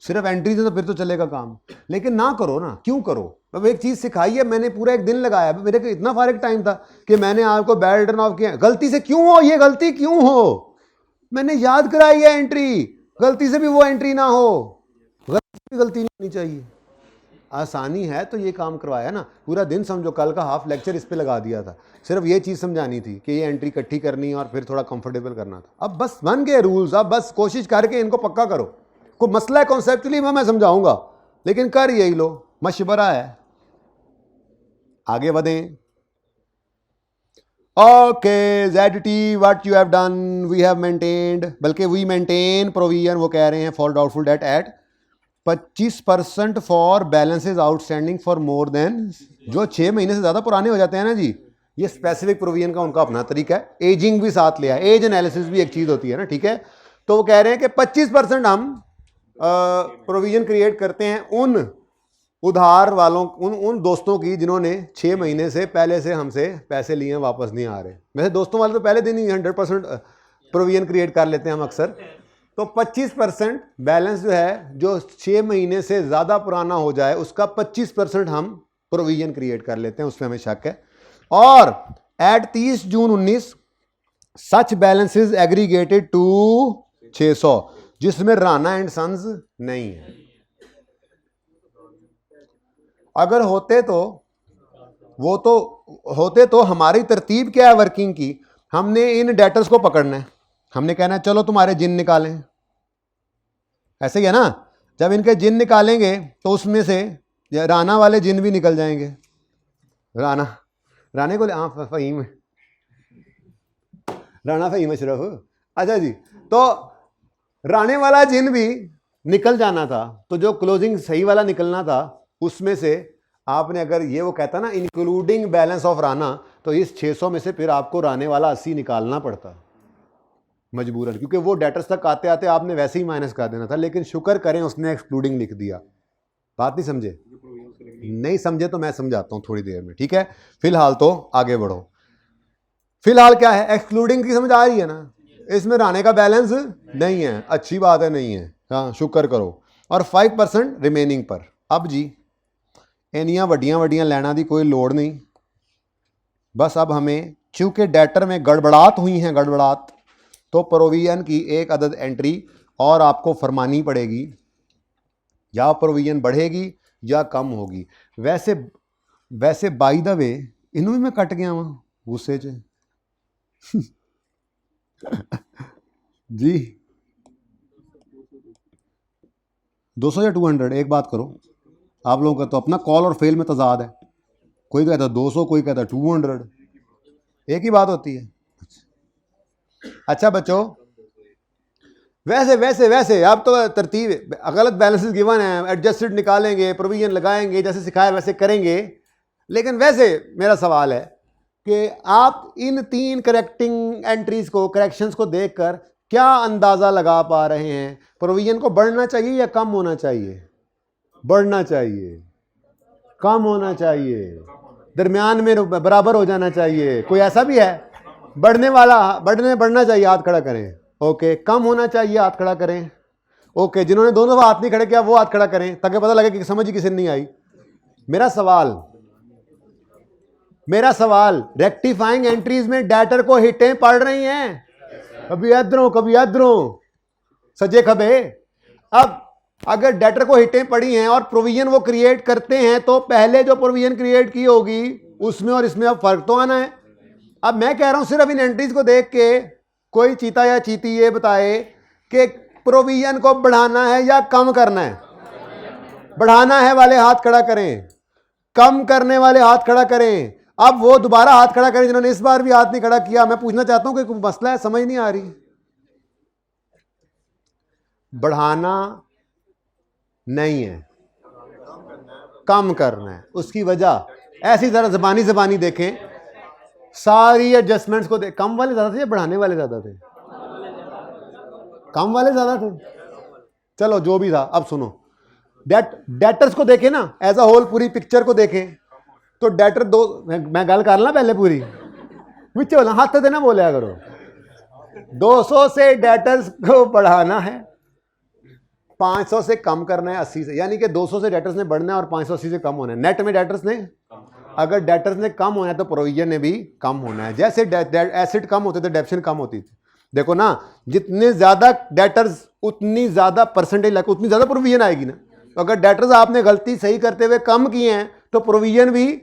सिर्फ एंट्री से तो फिर तो चलेगा काम, लेकिन ना करो ना, क्यों करो? अब एक चीज सिखाई है मैंने, पूरा एक दिन लगाया, मेरे को इतना फारिग टाइम था कि मैंने आपको बैड रिटर्न ऑफ किया। गलती से क्यों हो, ये गलती क्यों हो? मैंने याद कराई है एंट्री, गलती से भी वो एंट्री ना हो, गलती नहीं होनी चाहिए। आसानी है तो ये काम करवाया ना, पूरा दिन समझो, कल का हाफ लेक्चर इस पे लगा दिया था, सिर्फ ये चीज़ समझानी थी कि ये एंट्री इकट्ठी करनी और फिर थोड़ा कंफर्टेबल करना था। अब बस बन गए रूल्स, अब बस कोशिश करके इनको पक्का करो। कोई मसला है कॉन्सेप्चुअली मैं समझाऊंगा, लेकिन कर यही लो, मशवरा है। आगे बढ़ें। Okay, ZT what you have done, we have maintained, बल्कि वी मेंटेन प्रोविजन, वो कह रहे हैं for doubtful debt at 25% for balances outstanding for more than, जो 6 महीने से ज़्यादा पुराने हो जाते हैं ना जी, ये स्पेसिफिक प्रोविजन का उनका अपना तरीका है। एजिंग भी साथ लिया है, एज एनालिसिस भी एक चीज़ होती है ना, ठीक है। तो वो कह रहे हैं कि 25% हम प्रोविजन क्रिएट करते हैं उन उधार वालों, उन दोस्तों की जिन्होंने 6 महीने से पहले से हमसे पैसे लिए हैं, वापस नहीं आ रहे। वैसे दोस्तों वाले तो पहले दिन ही 100% प्रोविजन क्रिएट कर लेते हैं हम अक्सर। तो 25% बैलेंस जो है, जो 6 महीने से ज़्यादा पुराना हो जाए, उसका 25% हम प्रोविजन क्रिएट कर लेते हैं, उसमें हमें शक है। और at 30 June 19 such balances aggregated to 600, जिसमें राणा एंड सन्स नहीं है। अगर होते तो वो तो होते तो हमारी तरतीब क्या है वर्किंग की, हमने इन डेटर्स को पकड़ना है, हमने कहना है चलो तुम्हारे जिन निकालें, ऐसे ही है ना। जब इनके जिन निकालेंगे तो उसमें से राना वाले जिन भी निकल जाएंगे। राने को फहीम, राणा फहीम अशरफ, अच्छा जी। तो राणे वाला जिन भी निकल जाना था, तो जो क्लोजिंग सही वाला निकलना था उसमें से आपने, अगर ये वो कहता ना इंक्लूडिंग बैलेंस ऑफ राना, तो इस 600 में से फिर आपको राणे वाला 80 निकालना पड़ता मजबूरन, क्योंकि वो डेटर्स तक आते आते आपने वैसे ही माइनस कर देना था। लेकिन शुक्र करें उसने एक्सक्लूडिंग लिख दिया। बात नहीं समझे? नहीं समझे तो मैं समझाता हूं थोड़ी देर में, ठीक है। फिलहाल तो आगे बढ़ो। फिलहाल क्या है, एक्सक्लूडिंग की समझ आ रही है ना, इसमें राणे का बैलेंस नहीं है, अच्छी बात है, नहीं है, हाँ शुक्र करो। और 5% रिमेनिंग पर। अब जी इनिया वड्डियां वड्डियां लैना दी कोई लोड़ नहीं, बस अब हमें चूंकि डेटर में गड़बड़ाहट हुई हैं, गड़बड़ाहट, तो प्रोविजन की एक अदद एंट्री और आपको फरमानी पड़ेगी, या प्रोविजन बढ़ेगी या कम होगी। वैसे बाय द वे इनू भी मैं कट गया वहां गुस्से च जी 200 या 200, एक बात करो, आप लोगों का तो अपना कॉल और फेल में तजाद है। कोई कहता 200, कोई कहता 200, एक ही बात होती है। अच्छा बच्चों, वैसे अब तो तरतीब, गलत बैलेंसेस गिवन है, एडजस्टेड निकालेंगे, प्रोविजन लगाएंगे, जैसे सिखाया वैसे करेंगे। लेकिन वैसे मेरा सवाल है कि आप इन 3 करेक्टिंग एंट्रीज को, करेक्शंस को देखकर क्या अंदाज़ा लगा पा रहे हैं, प्रोविजन को बढ़ना चाहिए या कम होना चाहिए? बढ़ना चाहिए, कम होना चाहिए, दरमियान में बराबर हो जाना चाहिए? कोई ऐसा भी है? बढ़ना चाहिए, हाथ खड़ा करें। ओके, कम होना चाहिए, हाथ खड़ा करें। ओके, जिन्होंने दोनों दफा हाथ नहीं खड़े किया वो हाथ खड़ा करें, ताकि पता लगे कि समझ ही किसी नहीं आई। मेरा सवाल रेक्टिफाइंग एंट्रीज में डेटर को हिटें पड़ रही हैं, कभी इधरों कभी इधरों, सजे खबे। अब अगर डेटर को हिटें पड़ी हैं और प्रोविजन वो क्रिएट करते हैं, तो पहले जो प्रोविजन क्रिएट की होगी उसमें और इसमें अब फर्क तो आना है। अब मैं कह रहा हूं सिर्फ इन एंट्रीज को देख के कोई चीता या चीती ये बताए कि प्रोविजन को बढ़ाना है या कम करना है। बढ़ाना है वाले हाथ खड़ा करें, कम करने वाले हाथ खड़ा करें। अब वो दोबारा हाथ खड़ा करें जिन्होंने इस बार भी हाथ नहीं खड़ा किया। मैं पूछना चाहता हूं कि कोई मसला है, समझ नहीं आ रही? बढ़ाना नहीं है, कम करना है। उसकी वजह ऐसी जरा जबानी देखें, सारी एडजस्टमेंट्स को देख। कम वाले ज्यादा थे या बढ़ाने वाले ज्यादा थे? कम वाले ज्यादा थे। चलो जो भी था, अब सुनो, डेटर्स को देखें ना, एज अ होल पूरी पिक्चर को देखें तो डेटर दो, मैं गल कर ला पहले पूरी विच बोला, हाथ देना बोलिया करो। 200 से डेटर्स को बढ़ाना है, 500 से कम करना है 80 से, यानी कि 200 से डेटर्स ने बढ़ना है और 580 से कम होना है। नेट में डेटर्स ने, अगर डेटर्स ने कम होना है तो प्रोविजन ने भी कम होना है। जैसे एसिड कम होते थे डेप्शन कम होती थी। देखो ना, जितने ज्यादा डेटर्स उतनी ज्यादा परसेंटेज लग, उतनी ज्यादा प्रोविजन आएगी ना। तो अगर डेटर्स आपने गलती सही करते हुए कम किए हैं तो प्रोविजन भी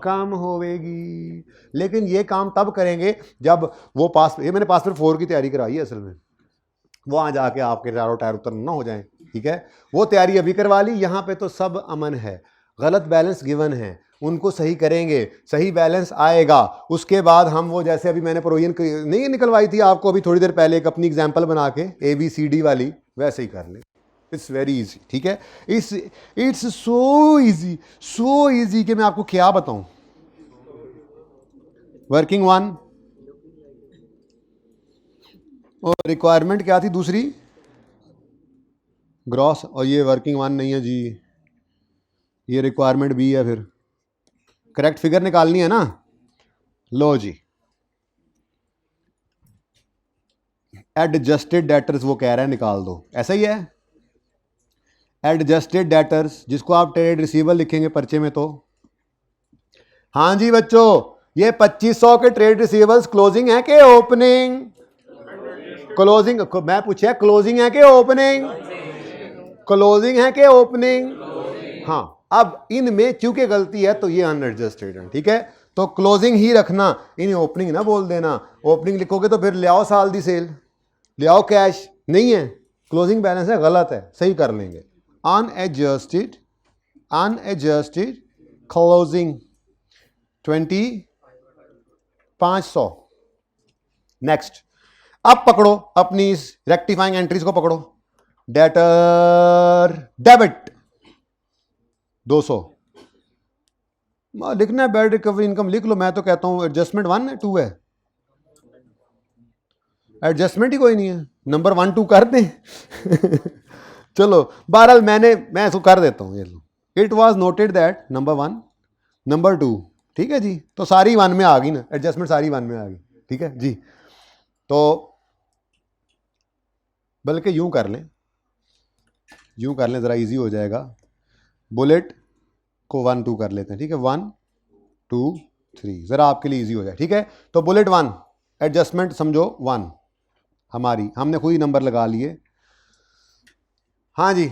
कम होगी। लेकिन ये काम तब करेंगे जब वो पास, ये मैंने पासवर्ड 4 की तैयारी कराई है असल में, वहां जाके आपके चारों टायर उतर ना हो जाएं, ठीक है। वो तैयारी अभी करवा ली। यहाँ पे तो सब अमन है, गलत बैलेंस गिवन है, उनको सही करेंगे, सही बैलेंस आएगा। उसके बाद हम वो, जैसे अभी मैंने प्रोविजन नहीं निकलवाई थी आपको अभी थोड़ी देर पहले एक अपनी एग्जाम्पल बना के ABCD वाली, वैसे ही कर ले। इट्स वेरी इजी, ठीक है। इट्स सो इजी कि मैं आपको क्या बताऊं। वर्किंग 1 और रिक्वायरमेंट क्या थी दूसरी, ग्रॉस, और ये वर्किंग 1 नहीं है जी, ये रिक्वायरमेंट B है। फिर करेक्ट फिगर निकालनी है ना। लो जी, एडजस्टेड डेटर्स वो कह रहा है निकाल दो, ऐसा ही है। एडजस्टेड डेटर्स, जिसको आप ट्रेड रिसीवेबल लिखेंगे पर्चे में, तो हाँ जी बच्चों, ये 2500 के ट्रेड रिसीवेबल्स क्लोजिंग है कि ओपनिंग? क्लोजिंग। मैं पूछा क्लोजिंग है कि ओपनिंग? क्लोजिंग है कि ओपनिंग? हाँ, अब इनमें चूंकि गलती है तो ये अनएडजस्टेड है, ठीक है। तो क्लोजिंग ही रखना, इन्हें ओपनिंग ना बोल देना। ओपनिंग लिखोगे तो फिर ले आओ साल दी सेल, ले आओ कैश, नहीं है, क्लोजिंग बैलेंस है, गलत है, सही कर लेंगे। Unadjusted closing 2500। नेक्स्ट, अब पकड़ो अपनी इस रेक्टिफाइंग एंट्रीज को पकड़ो। डेटर डेबिट 200 लिखना है, बैड रिकवरी इनकम लिख लो। मैं तो कहता हूं एडजस्टमेंट 1 है 2 है, एडजस्टमेंट ही कोई नहीं है, नंबर 1 2 कर दें चलो बहरहाल मैं इसको कर देता हूं। ये लो, it was noted that number 1 number 2, ठीक है जी। तो सारी 1 में आ गई ना, एडजस्टमेंट सारी 1 में आ गई, ठीक है जी। तो बल्कि यूं कर लें जरा इजी हो जाएगा। बुलेट को 1 2 कर लेते हैं, ठीक है। 1 2 3 जरा आपके लिए इजी हो जाए, ठीक है। तो बुलेट 1 एडजस्टमेंट समझो 1 हमारी, हमने खुद ही नंबर लगा लिए। हाँ जी,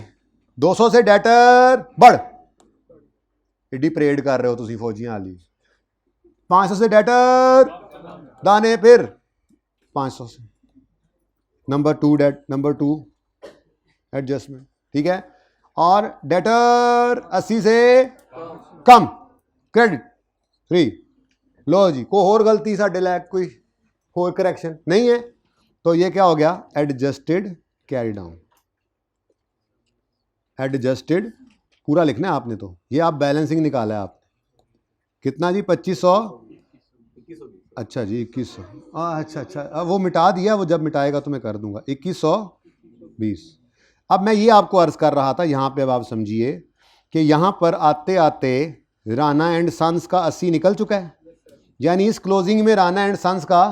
200 से डेटर बढ़, एडी परेड कर रहे हो तुसी फौजियां वाली। 500 से डेटर दाने, फिर 500 से नंबर 2 एडजस्टमेंट, ठीक है। और डेटर 80 से कम, क्रेडिट 3। लो जी, कोई और गलती साढ़े लैक, कोई और करेक्शन नहीं है, तो ये क्या हो गया, एडजस्टेड कैरी डाउन। एडजस्टेड पूरा लिखना है आपने, तो ये आप बैलेंसिंग निकाला है आपने, कितना जी 2500, अच्छा जी 2100, अच्छा अब वो मिटा दिया, वो जब मिटाएगा तो मैं कर दूंगा 2120। अब मैं ये आपको अर्ज कर रहा था, यहाँ पे अब आप समझिए कि यहाँ पर आते आते राणा एंड सन्स का 80 निकल चुका है, यानी इस क्लोजिंग में राणा एंड सन्स का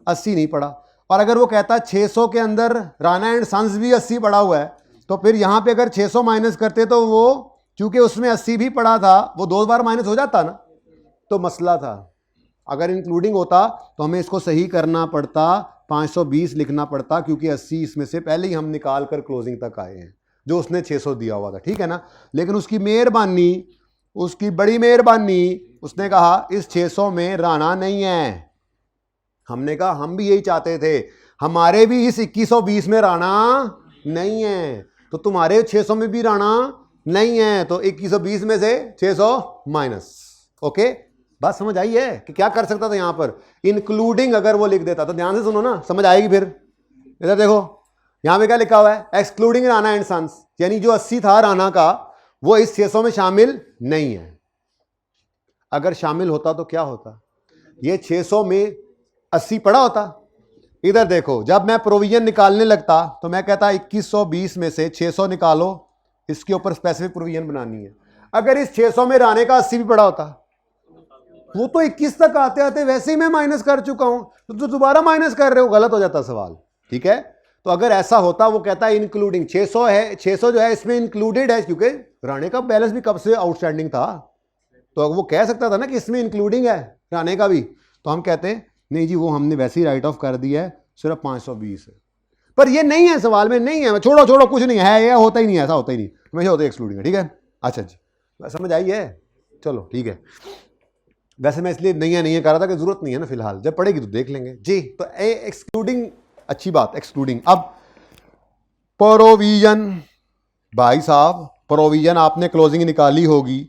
80 नहीं पड़ा। और अगर वो कहता 600 के अंदर राणा एंड सन्स भी 80 पड़ा हुआ है, तो फिर यहाँ पे अगर 600 माइनस करते तो वो, चूंकि उसमें 80 भी पड़ा था, वो 2 बार माइनस हो जाता ना, तो मसला था। अगर इंक्लूडिंग होता तो हमें इसको सही करना पड़ता, 520 लिखना पड़ता, क्योंकि 80 इसमें से पहले ही हम निकाल कर क्लोजिंग तक आए हैं, जो उसने 600 दिया हुआ था, ठीक है ना। लेकिन उसकी मेहरबानी, उसकी बड़ी मेहरबानी, उसने कहा इस 600 में राणा नहीं है। हमने कहा हम भी यही चाहते थे, हमारे भी इस 2120 में राणा नहीं है, तो तुम्हारे 600 में भी राणा नहीं है, तो 2120 में से 600 माइनस। ओके, बात समझ आई है कि क्या कर सकता था यहां पर, इंक्लूडिंग अगर वो लिख देता, तो ध्यान से सुनो ना, समझ आएगी। फिर इधर देखो, यहां पे क्या लिखा हुआ है, एक्सक्लूडिंग राणा एंड सन्स, यानी जो 80 था राणा का, वो इस 600 में शामिल नहीं है। अगर शामिल होता तो क्या होता, ये 600 में 80 पड़ा होता। इधर देखो, जब मैं प्रोविजन निकालने लगता तो मैं कहता 2120 में से 600 निकालो, इसके ऊपर स्पेसिफिक प्रोविजन बनानी है। अगर इस 600 में राणे का 80 भी पड़ा होता, वो तो 21 तक आते आते वैसे ही मैं माइनस कर चुका हूं, तो दोबारा माइनस कर रहे हो, गलत हो जाता सवाल। ठीक है, तो अगर ऐसा होता, वो कहता है इंक्लूडिंग 600 है, 600 जो है इसमें इंक्लूडेड है, क्योंकि राणे का बैलेंस भी कब से आउटस्टैंडिंग था, तो वो कह सकता था ना कि इसमें इंक्लूडिंग है राणे का भी। तो हम कहते हैं नहीं जी, वो हमने वैसे ही राइट ऑफ कर दिया है, सिर्फ 520 है। पर ये नहीं है, सवाल में नहीं है, छोड़ो छोड़ो, कुछ नहीं है, ये होता ही नहीं है, ऐसा होता ही नहीं, हमेशा होता है एक्सक्लूडिंग है। ठीक है, अच्छा जी, समझ आई है, चलो ठीक है। वैसे मैं इसलिए नहीं है कर रहा था कि जरूरत नहीं है ना फिलहाल, जब पढ़ेगी तो देख लेंगे जी। तो एक्सक्लूडिंग, अच्छी बात, एक्सक्लूडिंग। अब प्रोविजन, भाई साहब प्रोविजन आपने क्लोजिंग निकाली होगी,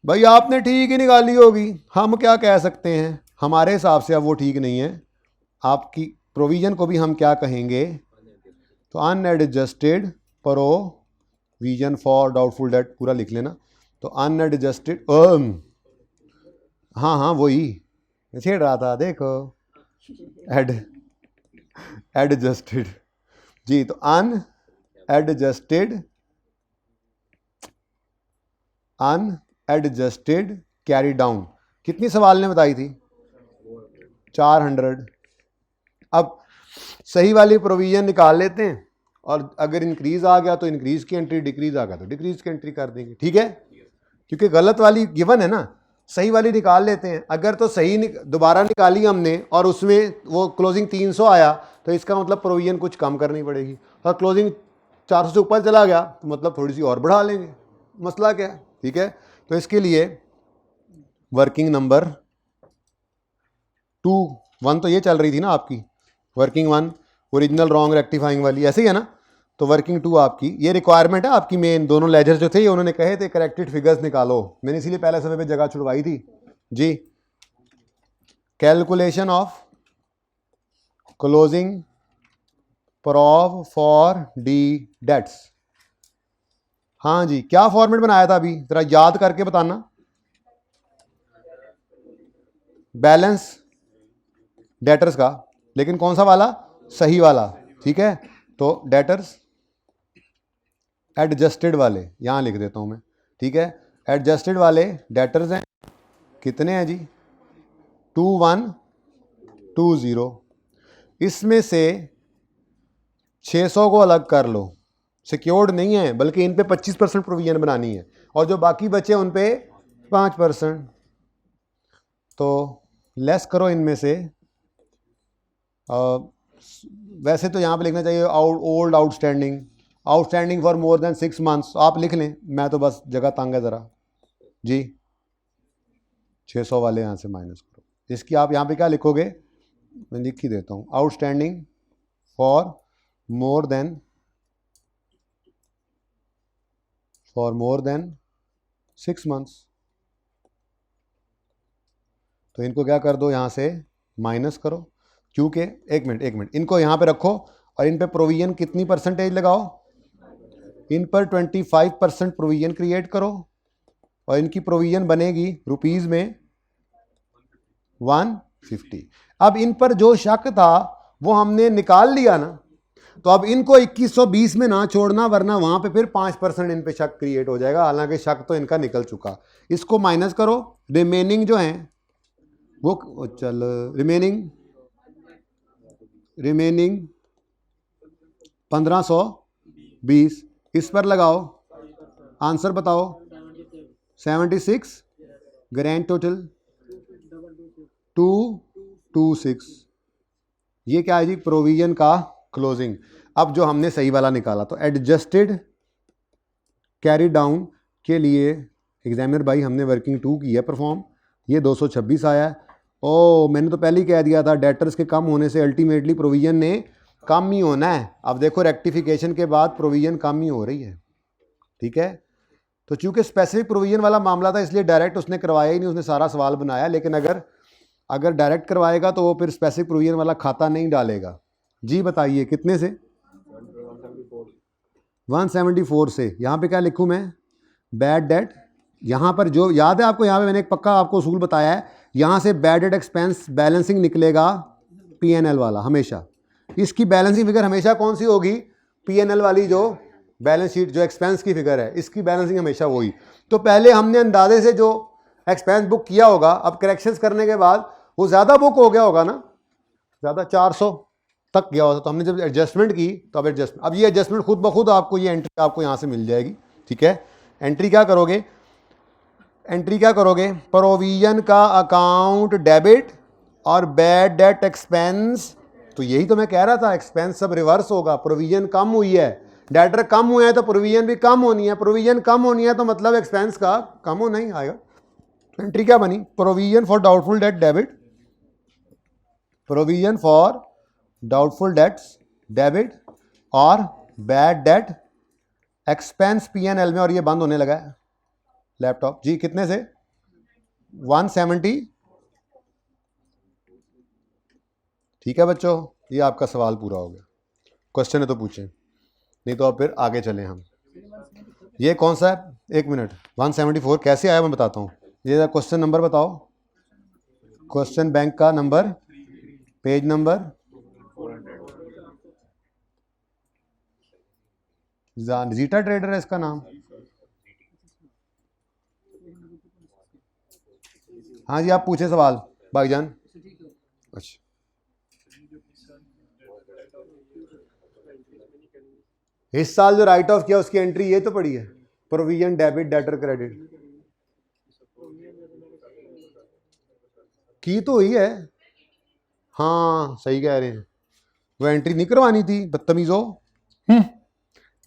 भाई आपने ठीक ही निकाली होगी, हम क्या कह सकते हैं, हमारे हिसाब से अब वो ठीक नहीं है। आपकी प्रोविजन को भी हम क्या कहेंगे, तो unadjusted provision for doubtful date पूरा लिख लेना। तो अनएडजस्टेड, हाँ हाँ वही छेड़ रहा था, देखो एडजस्टेड जी। तो अनएडजस्टेड कैरी डाउन, कितनी सवाल ने बताई थी, 400। अब सही वाली प्रोविजन निकाल लेते हैं, और अगर इंक्रीज आ गया तो इंक्रीज की एंट्री, डिक्रीज आ गया तो डिक्रीज की एंट्री कर देंगे। ठीक है, क्योंकि गलत वाली गिवन है ना, सही वाली निकाल लेते हैं। अगर तो सही दोबारा निकाली हमने और उसमें वो क्लोजिंग 300 आया, तो इसका मतलब प्रोविजन कुछ कम करनी पड़ेगी, और क्लोजिंग 400 से ऊपर चला गया तो मतलब थोड़ी सी और बढ़ा लेंगे, मसला क्या है। ठीक है, तो इसके लिए वर्किंग नंबर 2 1 तो ये चल रही थी ना आपकी, वर्किंग 1 ओरिजिनल रॉन्ग रेक्टिफाइंग वाली, ऐसे ही है ना। तो वर्किंग 2 आपकी, ये रिक्वायरमेंट है आपकी मेन, दोनों लेजर जो थे ये उन्होंने कहे थे करेक्टेड फिगर्स निकालो, मैंने इसीलिए पहले समय पे जगह छुड़वाई थी जी। Calculation of closing prov for D debts, हाँ जी, क्या फॉर्मेट बनाया था अभी जरा याद करके बताना। बैलेंस डेटर्स का, लेकिन कौन सा वाला, सही वाला। ठीक है, तो डेटर्स एडजस्टेड वाले यहाँ लिख देता हूँ मैं। ठीक है, एडजस्टेड वाले डेटर्स हैं, कितने हैं जी, 2120। इसमें से 600 को अलग कर लो, सिक्योर्ड नहीं है, बल्कि इन पे 25% प्रोविजन बनानी है, और जो बाकी बचे उन पे 5%। तो लेस करो इनमें से, वैसे तो यहाँ पे लिखना चाहिए old outstanding for more then 6 months, आप लिख लें, मैं तो बस जगह तंग है ज़रा जी। 600 वाले यहाँ से माइनस करो, इसकी आप यहाँ पे क्या लिखोगे, मैं लिख ही देता हूँ, outstanding for more then 6 months. तो इनको क्या कर दो, यहाँ से माइनस करो, क्योंकि एक मिनट इनको यहाँ पे रखो, और इन पे प्रोविजन कितनी परसेंटेज लगाओ, इन पर 25% प्रोविजन क्रिएट करो, और इनकी प्रोविजन बनेगी रुपीज़ में 150। अब इन पर जो शक था वो हमने निकाल लिया ना, तो अब इनको 2120 में ना छोड़ना, वरना वहां पे फिर 5% इन पे शक क्रिएट हो जाएगा, हालांकि शक तो इनका निकल चुका। इसको माइनस करो, रिमेनिंग जो है वो चल रिमेनिंग 1520 इस पर लगाओ, आंसर बताओ 76, ग्रैंड टोटल 226। ये क्या है जी, प्रोविजन का क्लोजिंग। अब जो हमने सही वाला निकाला, तो एडजस्टेड कैरी डाउन के लिए एग्जामिनर भाई हमने वर्किंग 2 की है परफॉर्म, ये 226 आया है। ओ मैंने तो पहले ही कह दिया था, डेटर्स के कम होने से अल्टीमेटली प्रोविजन ने कम ही होना है। अब देखो रेक्टिफिकेशन के बाद प्रोविजन कम ही हो रही है। ठीक है, तो चूंकि स्पेसिफिक प्रोविजन वाला मामला था इसलिए डायरेक्ट उसने करवाया ही नहीं, उसने सारा सवाल बनाया। लेकिन अगर डायरेक्ट करवाएगा तो वो फिर स्पेसिफिक प्रोविजन वाला खाता नहीं डालेगा। जी बताइए कितने से, 174 से। यहाँ पे क्या लिखूँ मैं, बैड डेट। यहाँ पर जो याद है आपको, यहाँ पे मैंने एक पक्का आपको उसूल बताया है, यहाँ से बैड डेट एक्सपेंस बैलेंसिंग निकलेगा पीएनएल वाला हमेशा। इसकी बैलेंसिंग फिगर हमेशा कौन सी होगी, पीएनएल वाली जो बैलेंस शीट जो एक्सपेंस की फिगर है इसकी बैलेंसिंग हमेशा वही। तो पहले हमने अंदाजे से जो एक्सपेंस बुक किया होगा, अब करेक्शंस करने के बाद वो ज़्यादा बुक हो गया होगा ना, ज़्यादा 400 तक गया होता, तो हमने जब एडजस्टमेंट की तो अब ये एडजस्टमेंट खुद ब खुद आपको, ये एंट्री आपको यहाँ से मिल जाएगी। ठीक है, एंट्री क्या करोगे, प्रोविजन का अकाउंट डेबिट और बैड डेट एक्सपेंस। तो यही तो मैं कह रहा था, एक्सपेंस सब रिवर्स होगा। प्रोविजन कम हुई है, डेटर कम हुए हैं, तो प्रोविजन भी कम होनी है। प्रोविजन कम होनी है तो मतलब एक्सपेंस का कम होना ही आएगा। एंट्री क्या बनी, provision for doubtful debt debit, provision for doubtful debts debit और बैड डेट एक्सपेंस P&L में। और ये बंद होने लगा है लैपटॉप जी, कितने से 170। ठीक है बच्चों, ये आपका सवाल पूरा हो गया। क्वेश्चन है तो पूछें, नहीं तो अब फिर आगे चलें हम। ये कौन सा है, एक मिनट, 174 कैसे आया मैं बताता हूँ। ये क्वेश्चन नंबर बताओ, क्वेश्चन बैंक का number, page number, zeta trader है इसका नाम। हाँ जी, आप पूछे सवाल भाईजान। अच्छा, इस साल जो राइट ऑफ किया उसकी एंट्री ये तो पड़ी है, प्रोविजन डेबिट डेटर क्रेडिट की तो हुई है। हाँ सही कह रहे हैं, वो एंट्री नहीं करवानी थी, बदतमीजो।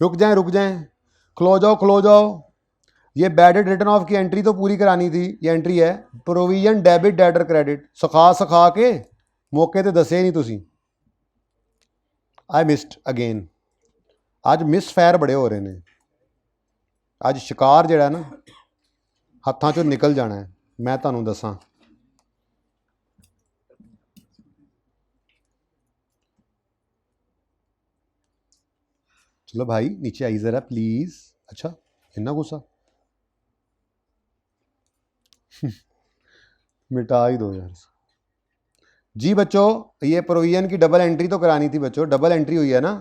रुक जाएं, खलो जाओ। ये बैड डेट रिटर्न ऑफ की एंट्री तो पूरी करानी थी। ये एंट्री है प्रोविजन डेबिट डेटर क्रेडिट, सखा के मौके ते दसे नहीं तुसी। आई मिस्ड अगेन, आज मिस फायर बड़े हो रहे ने, आज शिकार जिहड़ा ना हत्थां चों निकल जाना है, मैं तुहानूं दसां। चलो भाई नीचे आई जरा प्लीज। अच्छा इतना गुस्सा मिटा ही दो यार जी। बच्चों ये प्रोविजन की डबल एंट्री तो करानी थी बच्चों, डबल एंट्री हुई है ना।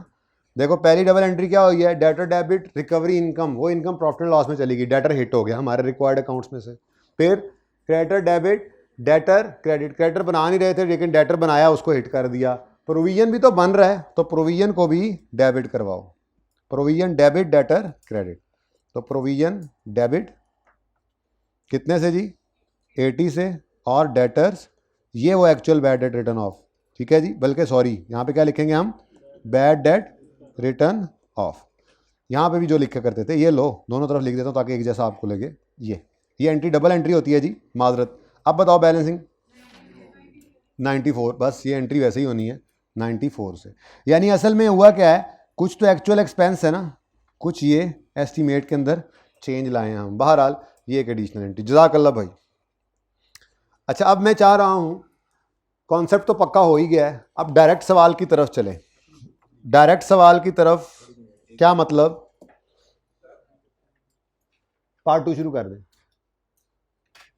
देखो पहली डबल एंट्री क्या हुई है, डेटर डेबिट रिकवरी इनकम, वो इनकम प्रॉफिट एंड लॉस में चली गई, डेटर हिट हो गया हमारे रिक्वायर्ड अकाउंट्स में से। फिर creditor debit debtor credit, creditor बना नहीं रहे थे लेकिन डेटर बनाया, उसको हिट कर दिया। प्रोविजन भी तो बन रहा है तो प्रोविजन को भी डेबिट करवाओ, प्रोविजन डेबिट डेटर क्रेडिट। तो प्रोविजन डेबिट कितने से जी, 80 से, और डेटर्स ये वो actual bad debt written of. ठीक है जी, बल्कि सॉरी यहाँ पे क्या लिखेंगे हम, बैड डेट रिटर्न ऑफ। यहाँ पे भी जो लिखा करते थे ये लो, दोनों तरफ लिख देता हूँ ताकि एक जैसा आपको लगे। ये एंट्री डबल एंट्री होती है जी, माजरत। अब बताओ बैलेंसिंग 94, बस ये एंट्री वैसे ही होनी है 94 से। यानी असल में हुआ क्या है, कुछ तो एक्चुअल एक्सपेंस है ना, कुछ ये एस्टीमेट के अंदर चेंज लाए हैं हम। बहरहाल ये एक एडिशनल एंट्री, जज़ाकल्लाह भाई। अच्छा अब मैं चाह रहा हूँ, कॉन्सेप्ट तो पक्का हो ही गया है, अब डायरेक्ट सवाल की तरफ चलें। डायरेक्ट सवाल की तरफ क्या मतलब, पार्ट 2 शुरू कर दें।